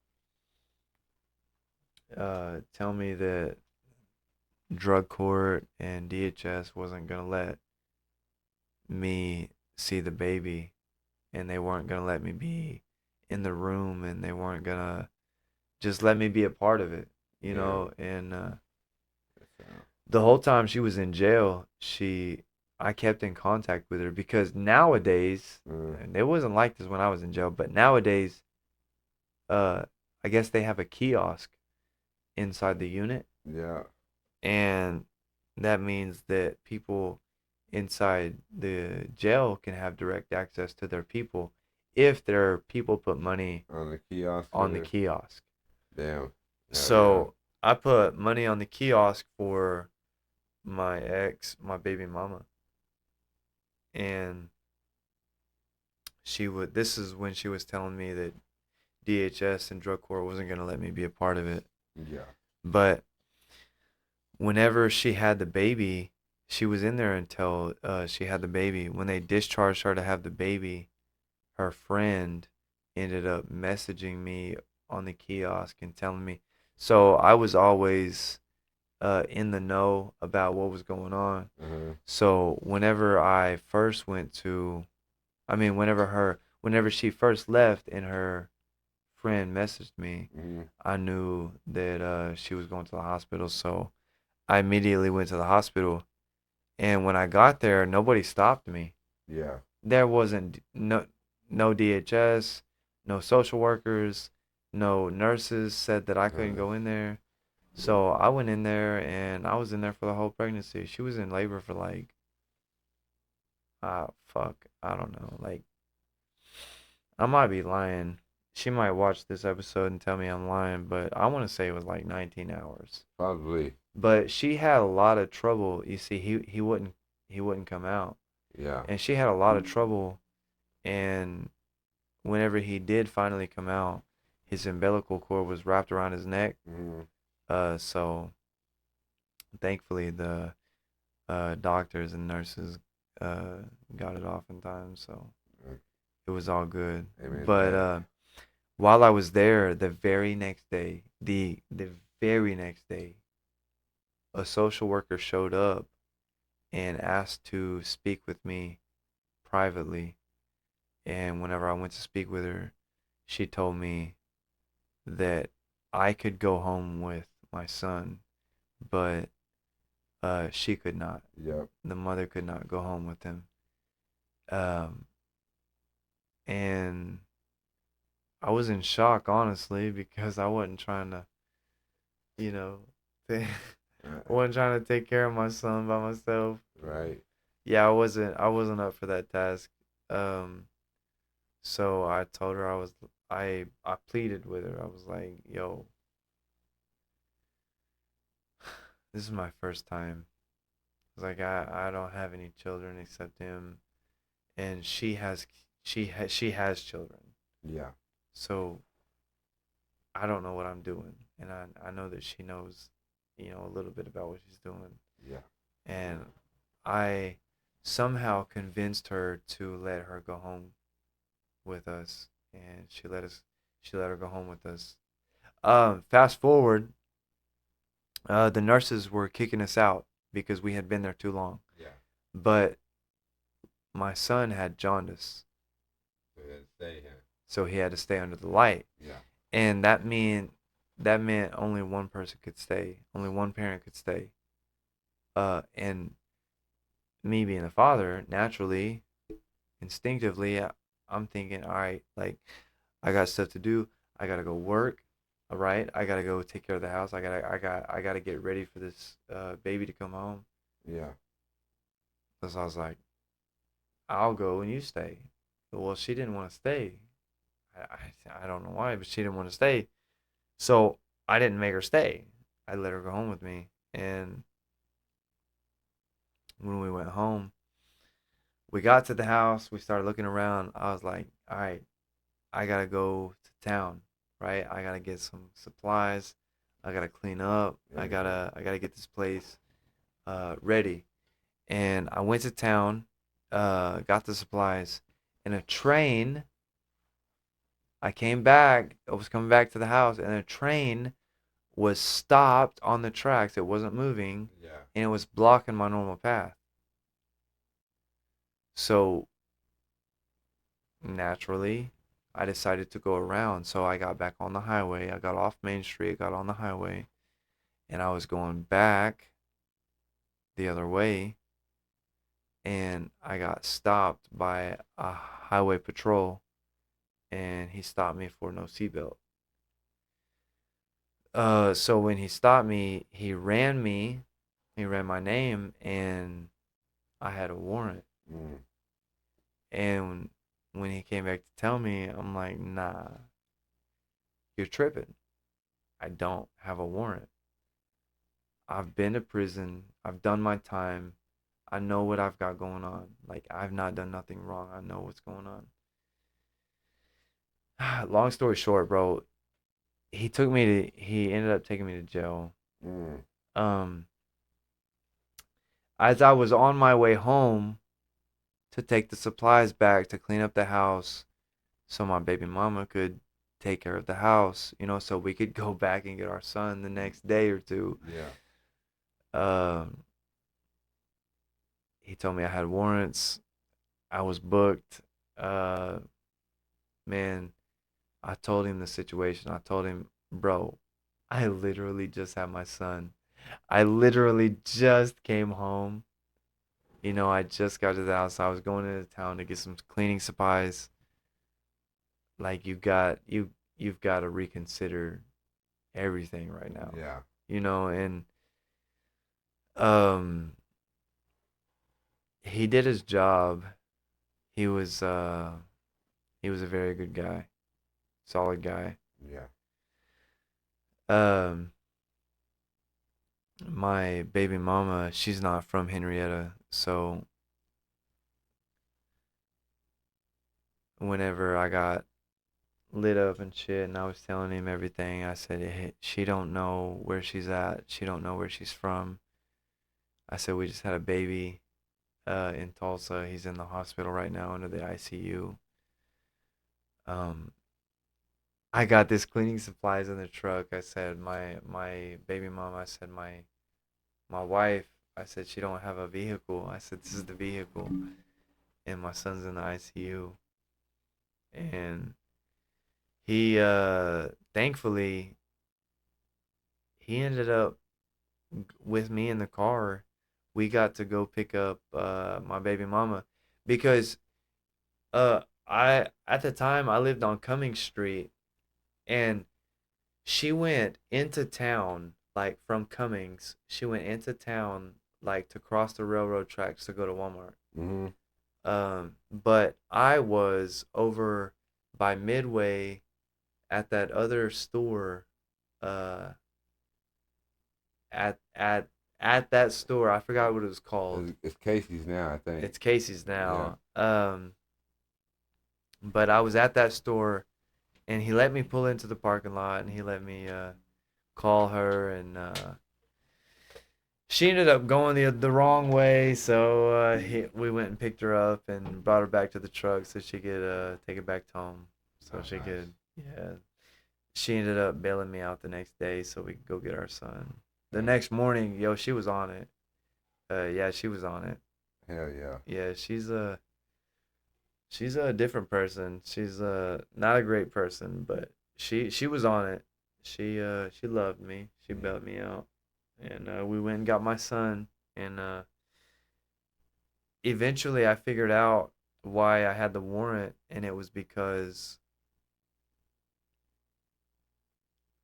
tell me that drug court and DHS wasn't gonna let me see the baby, and they weren't gonna let me be in the room, and they weren't gonna just let me be a part of it,
Yeah.
And the whole time she was in jail, she I kept in contact with her because nowadays,
Mm,
and it wasn't like this when I was in jail, but nowadays, uh, I guess they have a kiosk inside the unit,
yeah.
and that means that people inside the jail can have direct access to their people if their people put money
On the kiosk or
on the
the
kiosk.
damn. Hell yeah.
So I put money on the kiosk for my ex, my baby mama, and this is when she was telling me that DHS and drug court wasn't going to let me be a part of it.
Yeah.
But whenever she had the baby, she was in there until she had the baby. When they discharged her to have the baby, her friend ended up messaging me on the kiosk and telling me. So I was always in the know about what was going on.
Uh-huh.
So whenever I first whenever she first left and her friend messaged me,
Mm-hmm.
I knew that she was going to the hospital. So I immediately went to the hospital. And when I got there, nobody stopped me.
Yeah.
There wasn't no DHS, no social workers, no nurses said that I couldn't
Uh,
go in there. So I went in there and I was in there for the whole pregnancy. She was in labor for like, fuck, I don't know. Like, I might be lying. She might watch this episode and tell me I'm lying, but I want to say it was like 19 hours.
probably.
But she had a lot of trouble. You see, he wouldn't come out,
Yeah.
and she had a lot of trouble. And whenever he did finally come out, his umbilical cord was wrapped around his neck.
Mm-hmm.
So thankfully the doctors and nurses uh got it off in time, so it was all good.
Hey man,
But
that.
while I was there, the very next day, the very next day, a social worker showed up and asked to speak with me privately. And whenever I went to speak with her, she told me that I could go home with my son, but she could not.
Yep.
The mother could not go home with him. Um, and I was in shock, honestly, because I wasn't trying to, you know, I wasn't trying to take care of my son by myself.
Right.
Yeah, I wasn't up for that task. Um, so I told her I pleaded with her. I was like, "Yo, this is my first time. I was like, I don't have any children except him, and she has children.
Yeah.
So I don't know what I'm doing, and I know that she knows, a little bit about what she's doing,
Yeah.
and I somehow convinced her to let her go home with us, and she let her go home with us. Fast forward, the nurses were kicking us out because we had been there too long,
Yeah.
but my son had jaundice,
So then stay here.
so he had to stay under the light,
Yeah.
and that meant only one person could stay, only one parent could stay. And me being a father, naturally, instinctively, I'm thinking, all right, like I got stuff to do. I gotta go work. All right, I gotta go take care of the house. I gotta get ready for this baby to come home.
Yeah.
So I was like, I'll go and you stay. Well, she didn't want to stay. I don't know why, but she didn't want to stay. So I didn't make her stay. I let her go home with me. And when we went home, we got to the house. We started looking around. I was like, all right, I gotta go to town, right? I gotta get some supplies. I gotta clean up. I
Everything.
gotta get this place ready. And I went to town, got the supplies, and a train. I came back. I was coming back to the house, and a train was stopped on the tracks. It wasn't moving,
Yeah.
and it was blocking my normal path. So naturally, I decided to go around. So I got back on the highway. I got off Main Street, got on the highway, and I was going back the other way. and I got stopped by a highway patrol, and he stopped me for no seatbelt. So when he stopped me, he ran my name, and I had a warrant.
Mm.
And when he came back to tell me, I'm like, nah, you're tripping. I don't have a warrant. I've been to prison. I've done my time. I know what I've got going on. Like, I've not done nothing wrong. I know what's going on. Long story short, bro, he ended up taking me to jail.
Mm.
Um, as I was on my way home to take the supplies back to clean up the house so my baby mama could take care of the house, so we could go back and get our son the next day or two.
Yeah.
Um, he told me I had warrants. I was booked. Uh, man, I told him the situation. I told him, bro, I literally just had my son. I literally just came home. I just got to the house. I was going into town to get some cleaning supplies. Like you've got to reconsider everything right now.
Yeah.
And um he did his job. He was uh he was a very good guy, solid guy.
Yeah.
Um my baby mama, she's not from Henrietta, so whenever I got lit up and shit and I was telling him everything, I said, hey, she don't know where she's at. She don't know where she's from. I said we just had a baby in Tulsa. He's in the hospital right now under the ICU. Um, I got this cleaning supplies in the truck. I said my baby mom. I said my wife. I said she don't have a vehicle. I said this is the vehicle, and my son's in the ICU. And he thankfully he ended up with me in the car. We got to go pick up my baby mama because I at the time I lived on Cummings Street, and she went into town like from Cummings. She went into town like to cross the railroad tracks to go to Walmart.
Mm-hmm.
But I was over by Midway at that other store. Uh, at that store, I forgot what it was called.
It's Casey's now, I think.
It's Casey's
Yeah.
now. But I was at that store, and he let me pull into the parking lot, and he let me call her, and she ended up going the wrong way, so we went and picked her up and brought her back to the truck so she could take it back home, so
Oh,
she
nice.
could, yeah. She ended up bailing me out the next day so we could go get our son. The next morning, yo, she was on it. Yeah, she was on it.
Hell yeah.
Yeah, she's a different person. She's not a great person, but she was on it. She loved me. She
Yeah.
bailed me out, and we went and got my son. And eventually, I figured out why I had the warrant, and it was because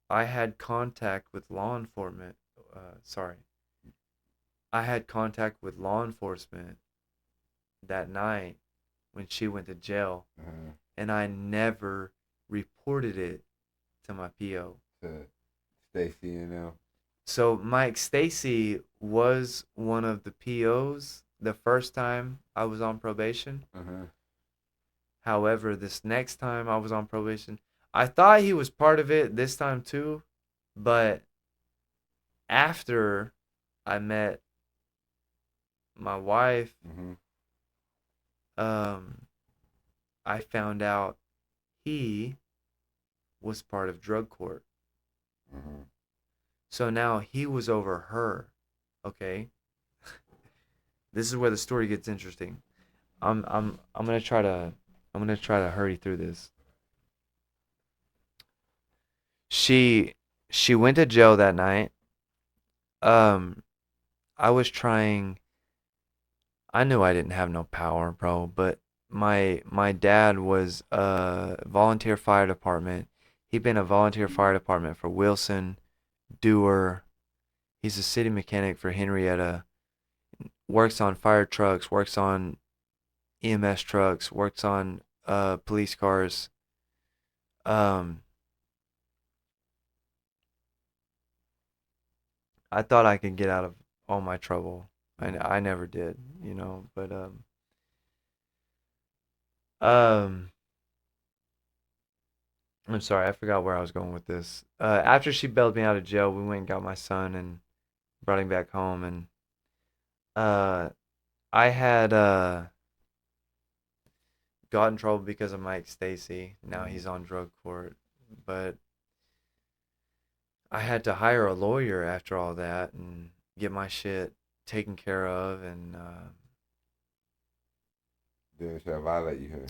I had contact with law enforcement. Sorry, I had contact with law enforcement that night when she went to jail,
Uh-huh.
and I never reported it to my PO.
To Stacy and them.
So Mike Stacy was one of the POs the first time I was on probation.
Uh-huh.
However, this next time I was on probation, I thought he was part of it this time too, but after I met my wife,
Mm-hmm.
um, I found out he was part of drug court.
Mm-hmm.
So now he was over her. Okay, this is where the story gets interesting. I'm gonna try to hurry through this. She she went to jail that night. Um, I was trying I knew I didn't have no power, bro, but my dad was a volunteer fire department. He'd been a volunteer fire department for Wilson, Dewar. He's a city mechanic for Henrietta. Works on fire trucks, works on EMS trucks, works on police cars. Um, I thought I could get out of all my trouble. I never did, but um I'm sorry, I forgot where I was going with this. After she bailed me out of jail, we went and got my son and brought him back home, and uh I had got in trouble because of Mike Stacy. Now he's on drug court, but I had to hire a lawyer after all that and get my shit taken care of, and
Then should I violate you here?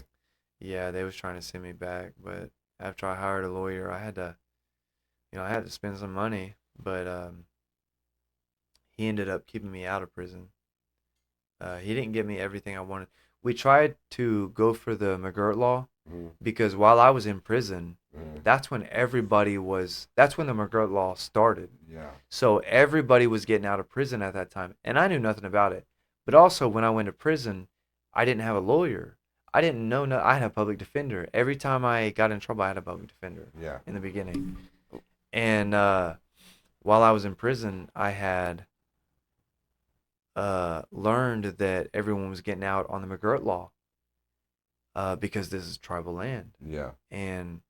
yeah, they was trying to send me back, but after I hired a lawyer, I had to spend some money, but he ended up keeping me out of prison. He didn't give me everything I wanted. We tried to go for the McGirt law
Mm-hmm.
because while I was in prison,
Mm-hmm.
that's when the McGirt law started.
Yeah.
So everybody was getting out of prison at that time, and I knew nothing about it. But also, when I went to prison, I didn't have a lawyer. I didn't know. No, I had a public defender. Every time I got in trouble, I had a public defender
Yeah.
in the beginning. And while I was in prison, I had learned that everyone was getting out on the McGirt law because this is tribal land.
Yeah.
And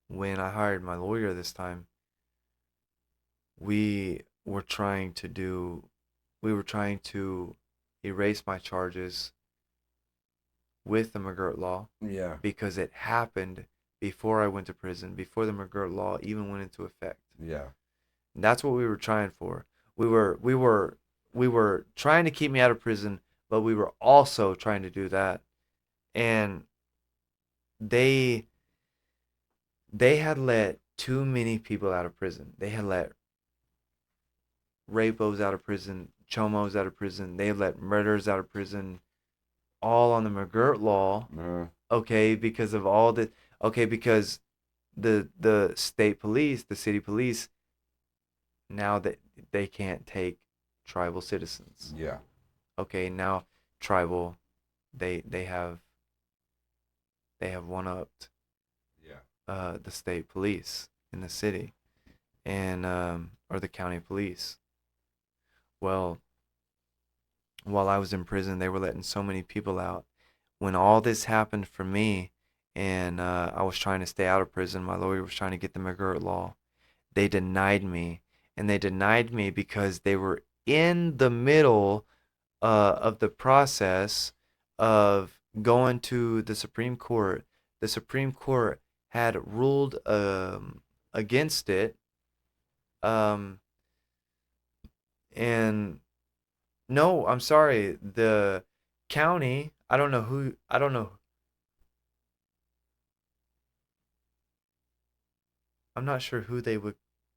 when I hired my lawyer this time, we were trying to do we were trying to erase my charges with the McGirt law
Yeah.
because it happened before I went to prison, before the McGirt law even went into effect.
Yeah.
And that's what we were trying for. We were trying to keep me out of prison, but we were also trying to do that. And they they had let too many people out of prison. They had let rapos out of prison, chomos out of prison. They let murderers out of prison, all on the McGirt law.
Uh-huh.
Okay, because of all the okay because the state police, the city police, now that they can't take tribal citizens.
Yeah.
Okay, now tribal, they have one upped
Yeah.
the state police in the city, and or the county police. Well, while I was in prison, they were letting so many people out. When all this happened for me, and I was trying to stay out of prison, my lawyer was trying to get the McGirt law. They denied me, and they denied me because they were in the middle of the process of going to the Supreme Court. The Supreme Court had ruled against it, um, and no, I'm sorry. The county, I don't know. I'm not sure who they would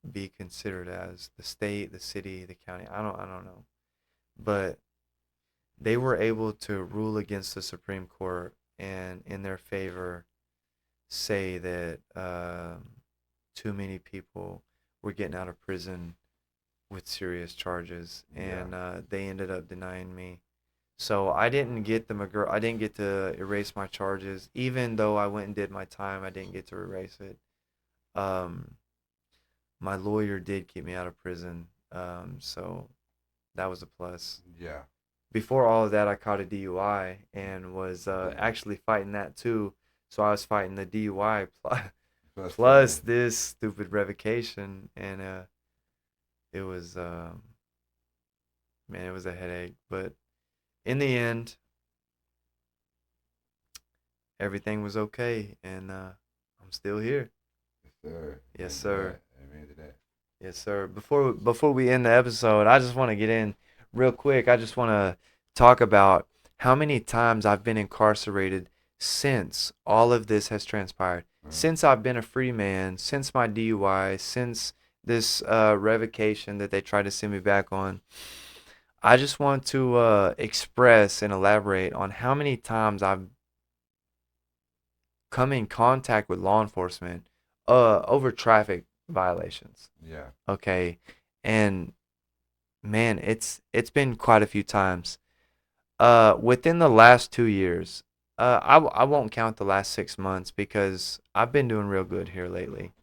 be considered as, the state, the city, the county. I don't know. But they were able to rule against the Supreme Court and in their favor say that too many people were getting out of prison with serious charges,
Yeah.
and they ended up denying me. So I didn't get the McGirt. I didn't get to erase my charges, even though I went and did my time. I didn't get to erase it. Um, my lawyer did keep me out of prison, so that was a plus.
Yeah.
Before all of that, I caught a DUI and was actually fighting that too. So I was fighting the DUI plus this stupid revocation, and it was man, it was a headache. But in the end, everything was okay, and I'm still here.
Yes, sir.
Yes,
Amen to
sir.
that. Amen to that.
Yes, sir. Before we end the episode, I just want to get in real quick. I just want to talk about how many times I've been incarcerated since all of this has transpired. Since I've been a free man, since my DUI, since this revocation that they tried to send me back on, I just want to express and elaborate on how many times I've come in contact with law enforcement over traffic violations.
Yeah.
Okay, and man, it's been quite a few times. Within the last 2 years, I won't count the last 6 months because I've been doing real good here lately.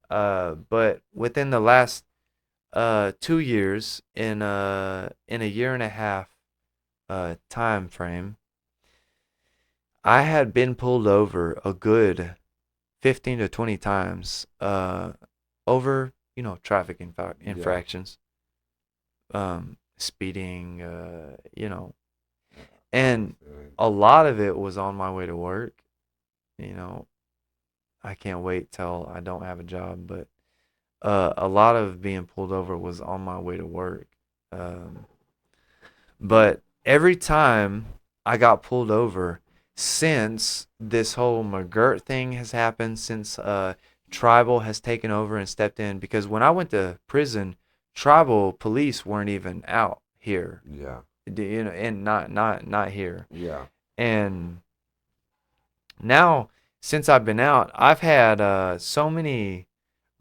But within the last 2 years, in a year and a half time frame, I had been pulled over a good 15 to 20 times over traffic
Yeah.
infractions, speeding, and a lot of it was on my way to work. You know, I can't wait till I don't have a job, but a lot of being pulled over was on my way to work. Um, but every time I got pulled over, since this whole McGirt thing has happened, since tribal has taken over and stepped in, because when I went to prison, tribal police weren't even out here,
Yeah.
and not here.
Yeah.
And now, since I've been out, I've had so many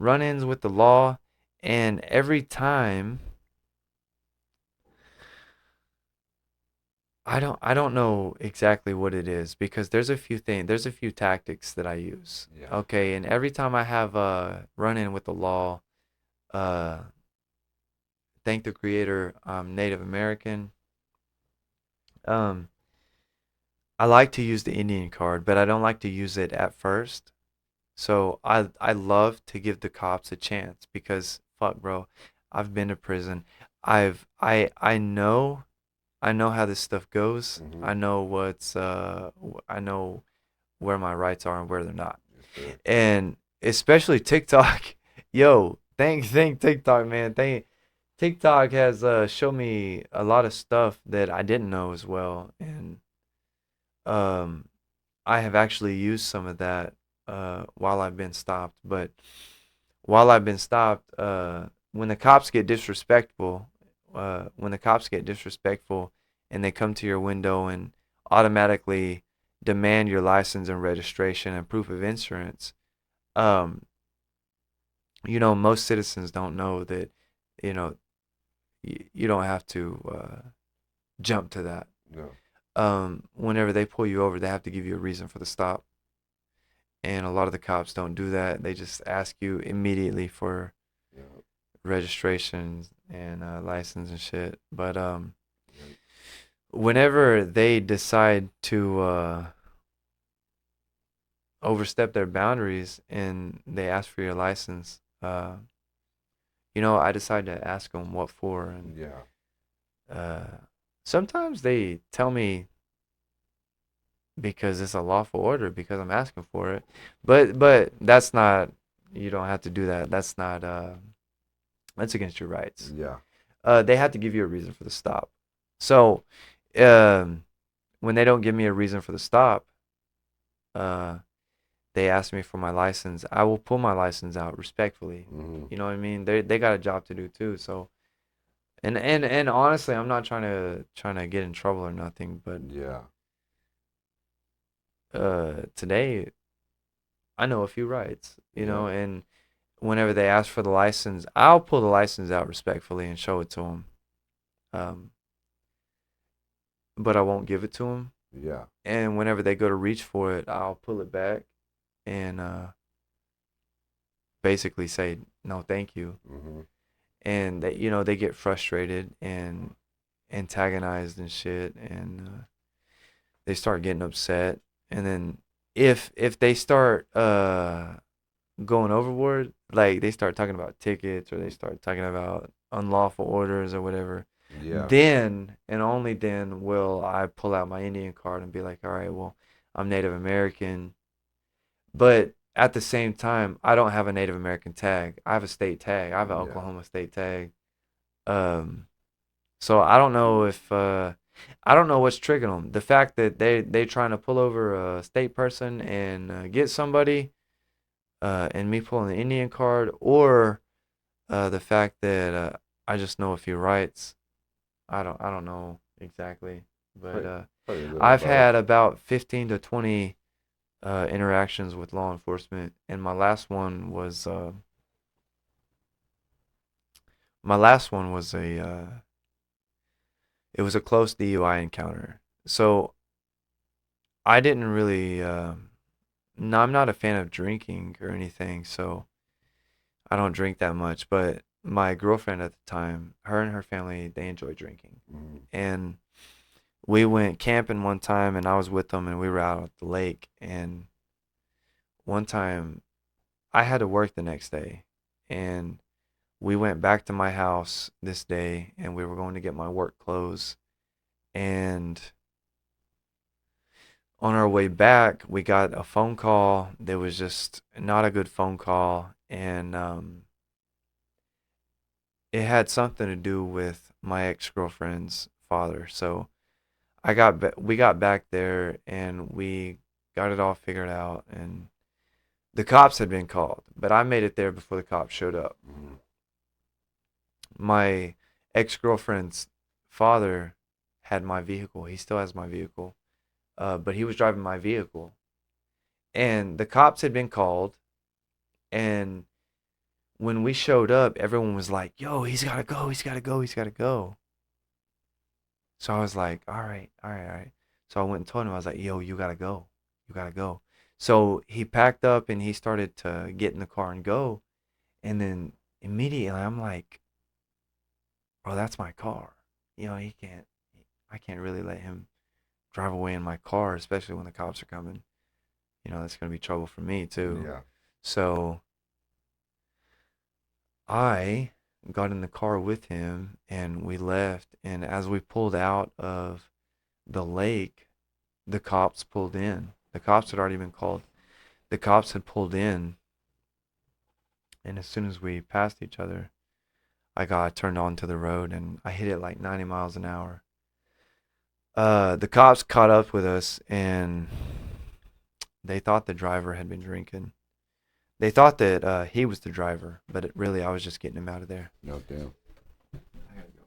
run-ins with the law, and every time I don't know exactly what it is because there's a few tactics that I use.
Yeah.
Okay, and every time I have a run-in with the law, uh, thank the creator, I'm Native American. Um, I like to use the Indian card, but I don't like to use it at first. So I love to give the cops a chance because fuck, bro, I've been to prison. I know how this stuff goes.
Mm-hmm.
I know where my rights are and where they're not.
Yes, sir.
And especially TikTok. Yo, thank TikTok, man. Thank TikTok has shown me a lot of stuff that I didn't know as well, and um I have actually used some of that while I've been stopped. But while I've been stopped, when the cops get disrespectful, when the cops get disrespectful and they come to your window and automatically demand your license and registration and proof of insurance, um, most citizens don't know that, you know, you don't have to jump to that.
No.
Whenever they pull you over, they have to give you a reason for the stop. And a lot of the cops don't do that. They just ask you immediately for
Yeah.
registration and license and shit. But
Yeah.
whenever they decide to overstep their boundaries and they ask for your license, I decide to ask them what for, and
Yeah.
uh, sometimes they tell me because it's a lawful order because I'm asking for it, but that's not. You don't have to do that. That's not. That's against your rights.
Yeah.
They have to give you a reason for the stop. So, um, when they don't give me a reason for the stop, uh, they ask me for my license. I will pull my license out respectfully.
Mm-hmm.
You know what I mean? They got a job to do too. So, and honestly, I'm not trying to get in trouble or nothing. But
Yeah.
today I know a few rights.
Yeah.
And whenever they ask for the license, I'll pull the license out respectfully and show it to them. Um, but I won't give it to them.
Yeah.
And whenever they go to reach for it, I'll pull it back and basically say no, thank you.
Mm-hmm.
And they get frustrated and antagonized and shit, and they start getting upset. And then if they start going overboard, like they start talking about tickets or they start talking about unlawful orders or whatever,
Yeah.
then and only then will I pull out my Indian card and be like, all right, well, I'm Native American. But at the same time, I don't have a Native American tag. I have a state tag. I have an
Yeah.
Oklahoma state tag. Um, so I don't know if I don't know what's triggering them. The fact that they trying to pull over a state person and get somebody, and me pulling the Indian card, or the fact that I just know a few rights. I don't know exactly, but
Probably, probably a little of
I've
both.
had about 15 to 20 interactions with law enforcement, and my last one was a it was a close DUI encounter. So I didn't really no, I'm not a fan of drinking or anything, so I don't drink that much. But my girlfriend at the time, her and her family, they enjoy drinking,
Mm,
and we went camping one time, and I was with them, and we were out at the lake, and one time I had to work the next day, and we went back to my house this day, and we were going to get my work clothes, and on our way back, we got a phone call that was just not a good phone call, and it had something to do with my ex-girlfriend's father. So we got back there and we got it all figured out, and the cops had been called, but I made it there before the cops showed up.
mm,
My ex-girlfriend's father had my vehicle. He still has my vehicle, but he was driving my vehicle, and the cops had been called, and when we showed up, everyone was like, "Yo, he's gotta go, he's gotta go, he's gotta go." So I was like, "All right, all right, all right." So I went and told him, I was like, "Yo, you gotta go, you gotta go." So he packed up and he started to get in the car and go, and then immediately I'm like, "Bro, that's my car. You know, I can't really let him drive away in my car, especially when the cops are coming. You know, that's gonna be trouble for me too."
yeah.
So I got in the car with him and we left. And as we pulled out of the lake, the cops pulled in. The cops had already been called. The cops had pulled in. And as soon as we passed each other, I got turned onto the road and I hit it like 90 miles an hour. The cops caught up with us and they thought the driver had been drinking. They thought that he was the driver, but really I was just getting him out of there.
No damn.
I gotta go.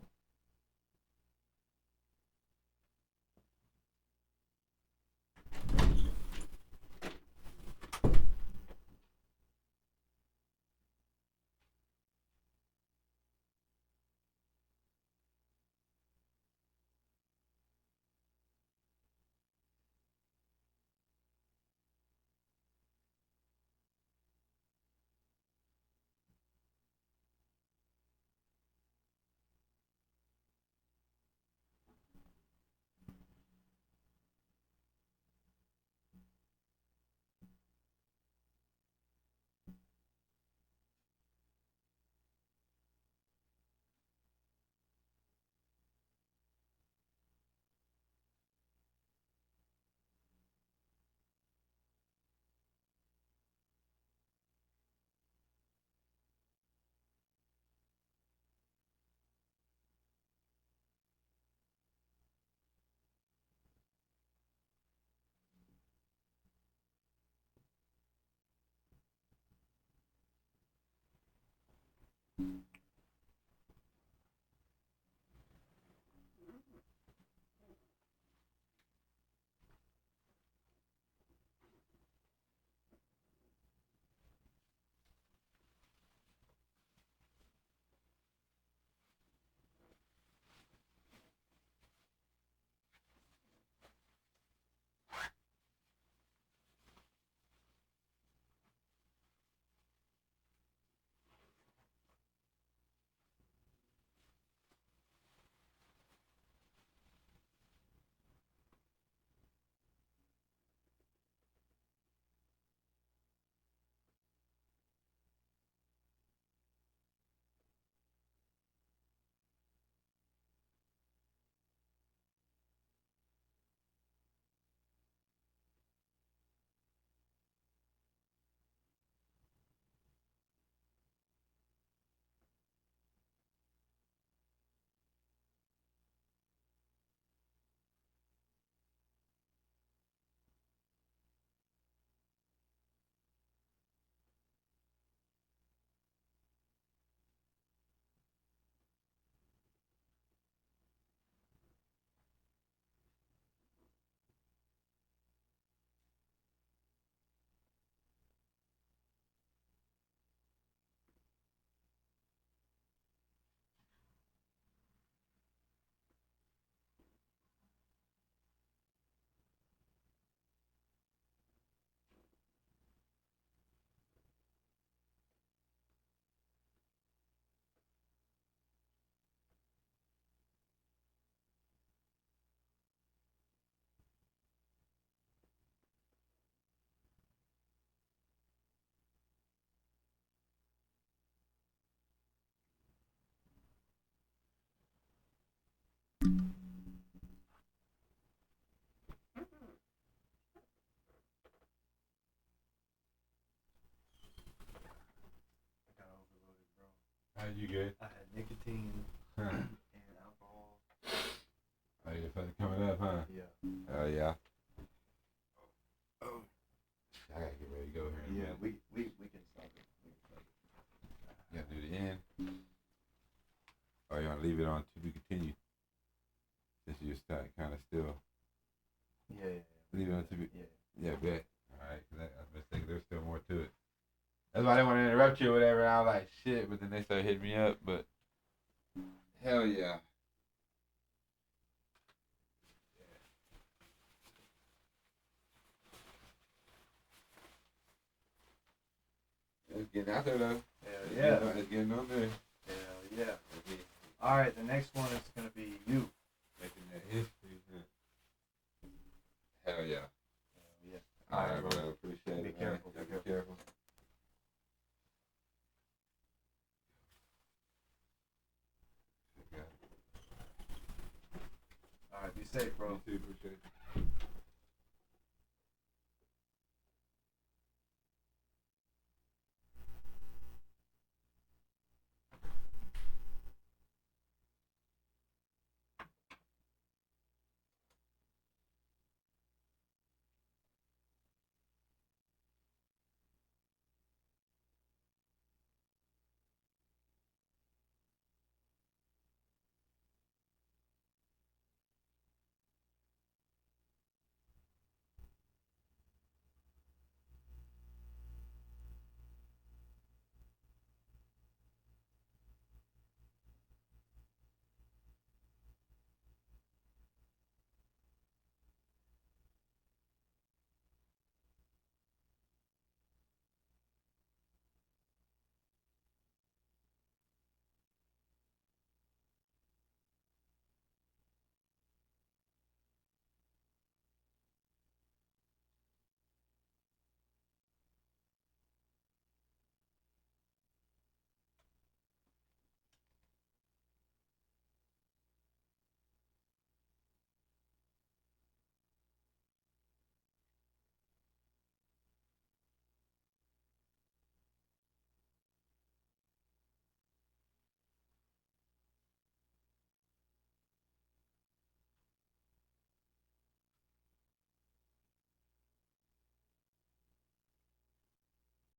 You good?
I had nicotine
Huh.
and alcohol.
Oh, you're fucking coming up, huh?
Yeah.
Oh, yeah. Oh. I gotta get ready to go here. In a
Yeah,
minute.
we can stop it.
You gotta do the end. Or you wanna leave it on to be continued? Since you're kind of still.
Yeah.
Leave it on to be.
Yeah.
Yeah, bet. Alright, cause I was thinking there's still more to it. That's why I didn't want to interrupt you or whatever. And I was like, shit, but then they started hitting me up. But hell yeah. It's getting out there though.
Hell yeah.
It's getting on there.
Hell yeah. All right, the next one is gonna be you.
Making that history. Hell yeah.
Hell yeah.
All right,
bro.
bro. Appreciate
Be
it.
careful.
Man. Be careful.
All right, be safe, bro.
You too. Appreciate it.